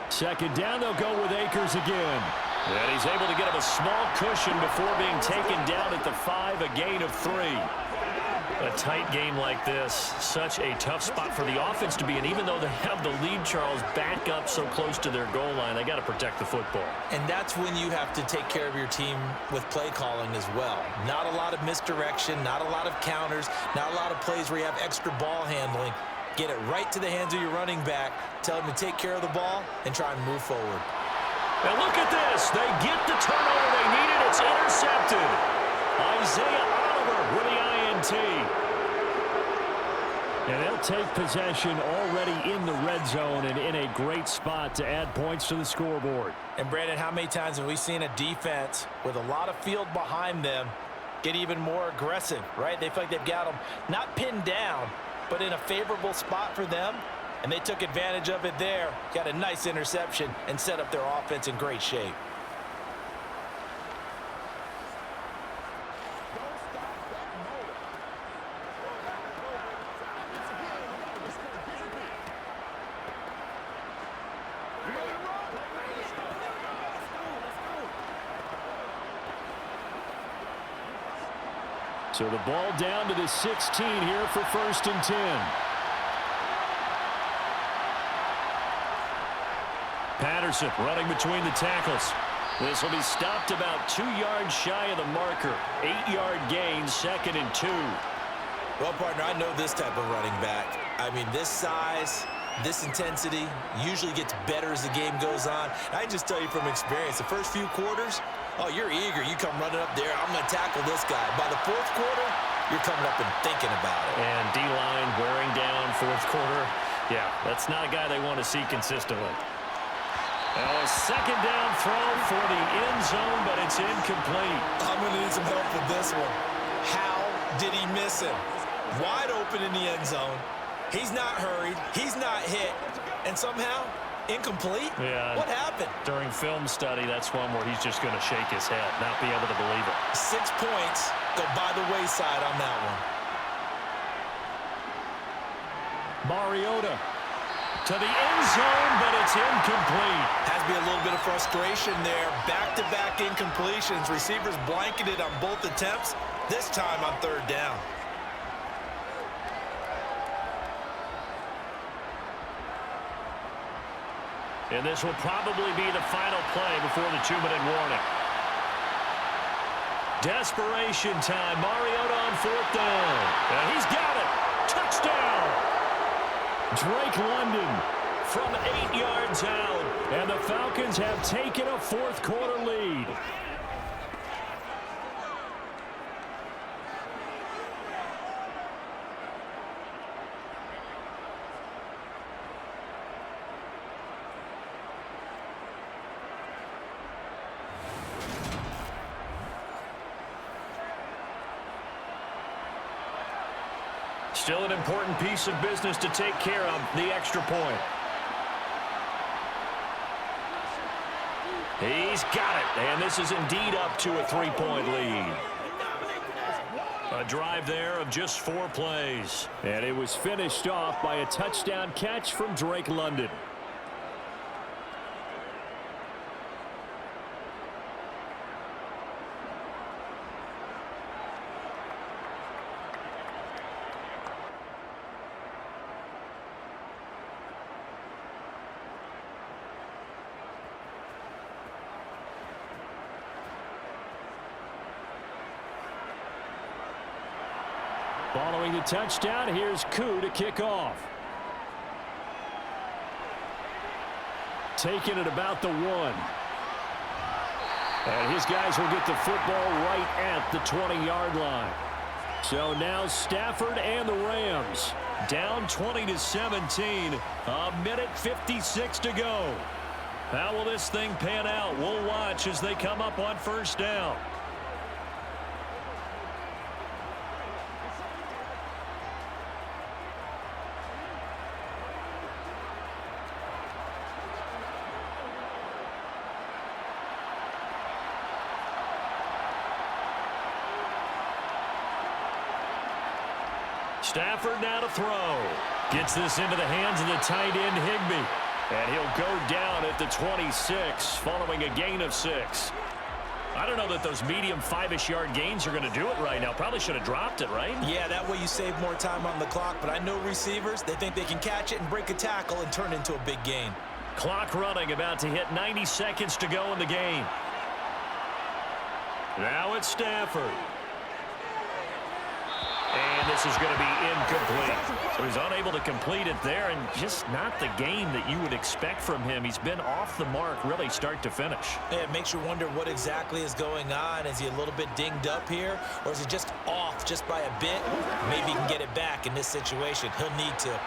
2nd down, they'll go with Akers again. And he's able to get him a small cushion before being taken down at the 5, a gain of 3. A tight game like this, such a tough spot for the offense to be in. Even though they have the lead, Charles, back up so close to their goal line, they got to protect the football. And that's when you have to take care of your team with play calling as well. Not a lot of misdirection, not a lot of counters, not a lot of plays where you have extra ball handling. Get it right to the hands of your running back, tell him to take care of the ball, and try and move forward. And look at this. They get the turnover they needed. It's intercepted. Isaiah Oliver with the INT. And they'll take possession already in the red zone and in a great spot to add points to the scoreboard. And, Brandon, how many times have we seen a defense with a lot of field behind them get even more aggressive, right? They feel like they've got them not pinned down, but in a favorable spot for them. And they took advantage of it there, got a nice interception, and set up their offense in great shape. So the ball down to the 16 here for 1st and 10. Patterson running between the tackles. This will be stopped about 2 yards shy of the marker. 8-yard gain, 2nd and 2. Well, partner, I know this type of running back. I mean, this size, this intensity usually gets better as the game goes on. I just tell you from experience, the first few quarters, oh, you're eager. You come running up there, I'm going to tackle this guy. By the 4th quarter, you're coming up and thinking about it. And D-line wearing down 4th quarter. Yeah, that's not a guy they want to see consistently. A 2nd down throw for the end zone, but it's incomplete. I'm going to need some help with this one. How did he miss him? Wide open in the end zone. He's not hurried. He's not hit. And somehow, incomplete? Yeah. What happened? During film study, that's one where he's just going to shake his head, not be able to believe it. 6 points go by the wayside on that one. Mariota to the end zone, but it's incomplete. Has to be a little bit of frustration there. Back-to-back incompletions. Receivers blanketed on both attempts, this time on 3rd down. And this will probably be the final play before the 2-minute warning. Desperation time. Mariota on 4th down. And he's got it. Touchdown. Drake London from 8 yards out. And the Falcons have taken a 4th quarter lead. Still an important piece of business to take care of, the extra point. He's got it, and this is indeed up to a 3-point lead. A drive there of just 4 plays. And it was finished off by a touchdown catch from Drake London. Following the touchdown, here's Koo to kick off. Taking it about the 1. And his guys will get the football right at the 20-yard line. So now Stafford and the Rams down 20-17. A minute 56 to go. How will this thing pan out? We'll watch as they come up on 1st down. Stafford now to throw. Gets this into the hands of the tight end, Higbee. And he'll go down at the 26, following a gain of 6. I don't know that those medium 5-ish yard gains are going to do it right now. Probably should have dropped it, right? Yeah, that way you save more time on the clock. But I know receivers, they think they can catch it and break a tackle and turn it into a big gain. Clock running, about to hit 90 seconds to go in the game. Now it's Stafford. And this is going to be incomplete. So he's unable to complete it there, and just not the game that you would expect from him. He's been off the mark really start to finish. Yeah, it makes you wonder what exactly is going on. Is he a little bit dinged up here, or is he just off just by a bit? Maybe he can get it back in this situation. He'll need to.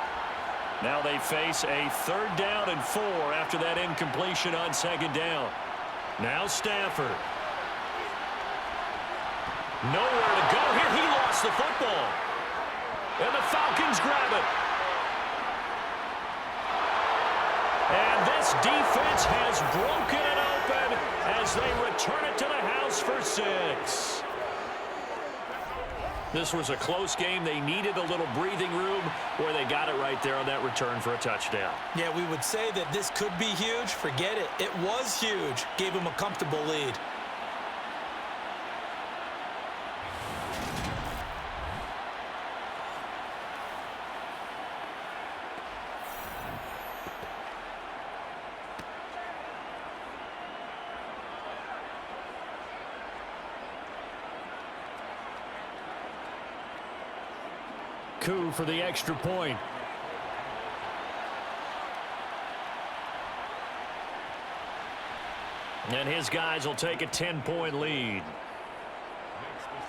Now they face a 3rd down and 4 after that incompletion on 2nd down. Now Stafford. Nowhere to go here. He lost the football. And the Falcons grab it. And this defense has broken it open as they return it to the house for 6. This was a close game. They needed a little breathing room, where they got it right there on that return for a touchdown. Yeah, we would say that this could be huge. Forget it. It was huge. Gave him a comfortable lead. Koo for the extra point. And his guys will take a 10-point lead.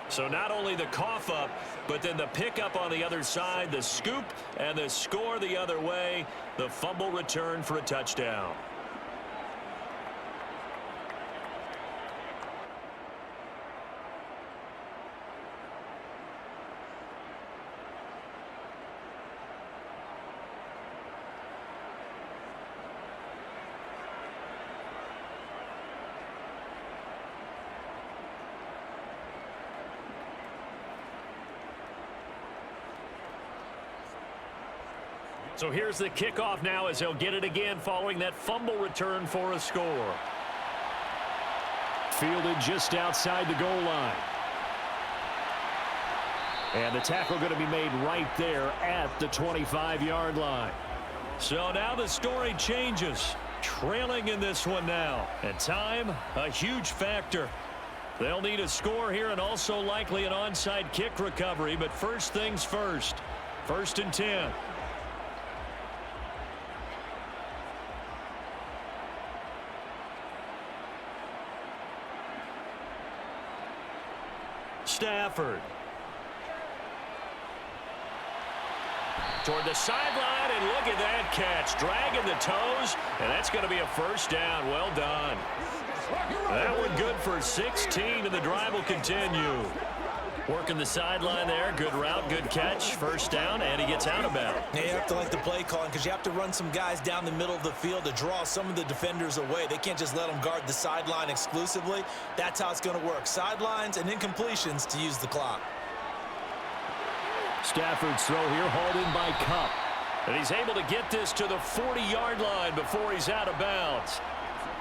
So not only the cough up, but then the pickup on the other side, the scoop, and the score the other way. The fumble return for a touchdown. So here's the kickoff now as he'll get it again following that fumble return for a score. Fielded just outside the goal line. And the tackle going to be made right there at the 25-yard line. So now the story changes. Trailing in this one now. And time, a huge factor. They'll need a score here and also likely an onside kick recovery. But first things first. 1st and 10. Stafford. Toward the sideline, and look at that catch. Dragging the toes, and that's going to be a first down. Well done. That one good for 16, and the drive will continue. Working the sideline there. Good route, good catch. First down, and he gets out of bounds. Yeah, you have to like the play calling because you have to run some guys down the middle of the field to draw some of the defenders away. They can't just let them guard the sideline exclusively. That's how it's going to work. Sidelines and incompletions to use the clock. Stafford's throw here hauled in by Cup. And he's able to get this to the 40-yard line before he's out of bounds.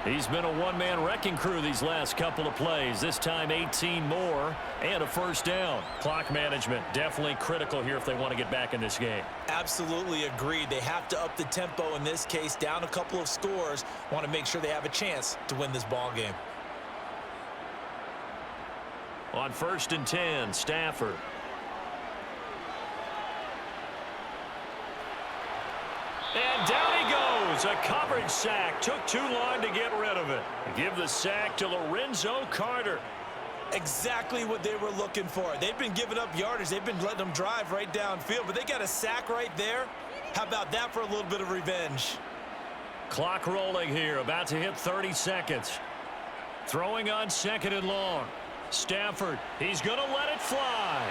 He's been a one-man wrecking crew these last couple of plays. This time 18 more and a first down. Clock management definitely critical here if they want to get back in this game. Absolutely agreed. They have to up the tempo in this case, down a couple of scores. Want to make sure they have a chance to win this ball game. On 1st and 10, Stafford. And down he goes. A coverage sack. Took too long to get rid of it. Give the sack to Lorenzo Carter. Exactly what they were looking for. They've been giving up yardage. They've been letting them drive right downfield, but they got a sack right there. How about that for a little bit of revenge? Clock rolling here. About to hit 30 seconds. Throwing on 2nd and long. Stafford. He's going to let it fly.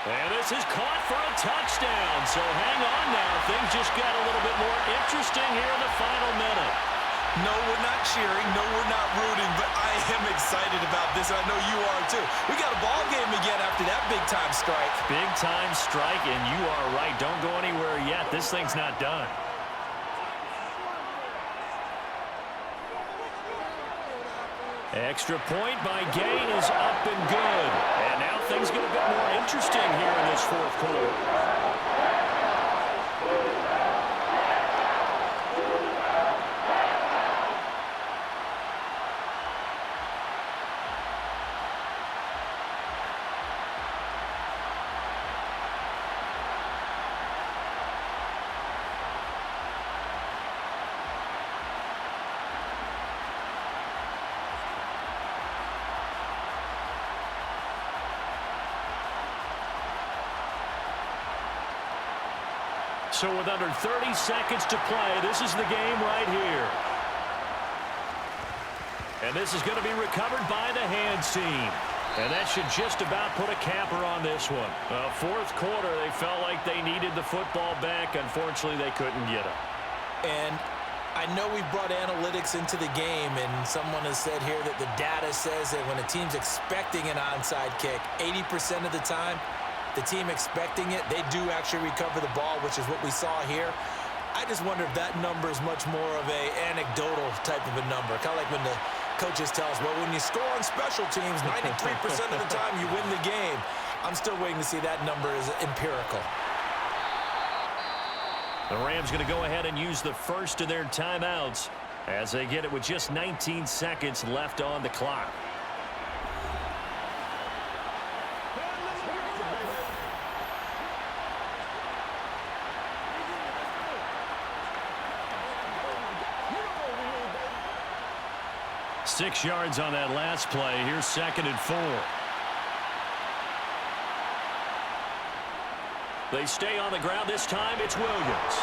And this is caught for a touchdown. So hang on now. Things just got a little bit more interesting here in the final minute. No, we're not cheering. No, we're not rooting. But I am excited about this. And I know you are too. We got a ball game again after that big-time strike. Big-time strike, and you are right. Don't go anywhere yet. This thing's not done. Extra point by Gain is up and good. And now things get a bit more interesting here in this 4th quarter. So with under 30 seconds to play, this is the game right here. And this is going to be recovered by the hands team. And that should just about put a capper on this one. 4th quarter, they felt like they needed the football back. Unfortunately, they couldn't get it. And I know we brought analytics into the game, and someone has said here that the data says that when a team's expecting an onside kick, 80% of the time, the team expecting it, they do actually recover the ball, which is what we saw here. I just wonder if that number is much more of a anecdotal type of a number. Kind of like when the coaches tell us, well, when you score on special teams, 93% of the time you win the game. I'm still waiting to see that number is empirical. The Rams going to go ahead and use the first of their timeouts as they get it with just 19 seconds left on the clock. Six yards on that last play. Here's 2nd and 4. They stay on the ground this time. It's Williams.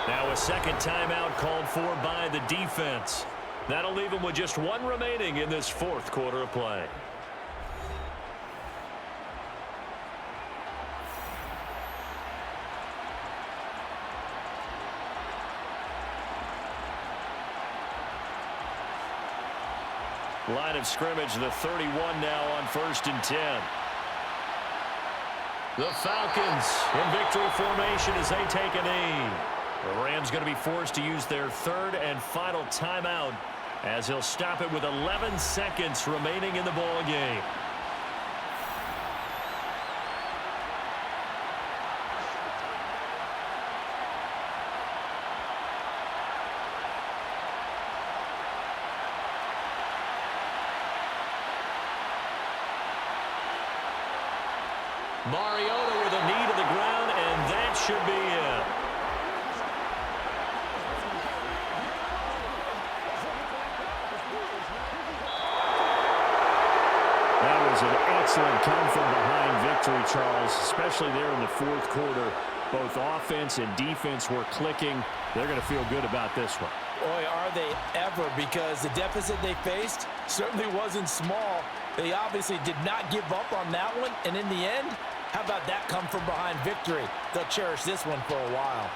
Now a second timeout called for by the defense. That'll leave them with just one remaining in this 4th quarter of play. Line of scrimmage, the 31 now on 1st and 10. The Falcons in victory formation as they take a knee. The Rams going to be forced to use their third and final timeout as he'll stop it with 11 seconds remaining in the ball game. Mariota with a knee to the ground, and that should be it. That was an excellent come-from-behind victory, Charles, especially there in the fourth quarter. Both offense and defense were clicking. They're going to feel good about this one. Boy, are they ever, because the deficit they faced certainly wasn't small. They obviously did not give up on that one, and in the end, how about that come-from-behind victory? They'll cherish this one for a while.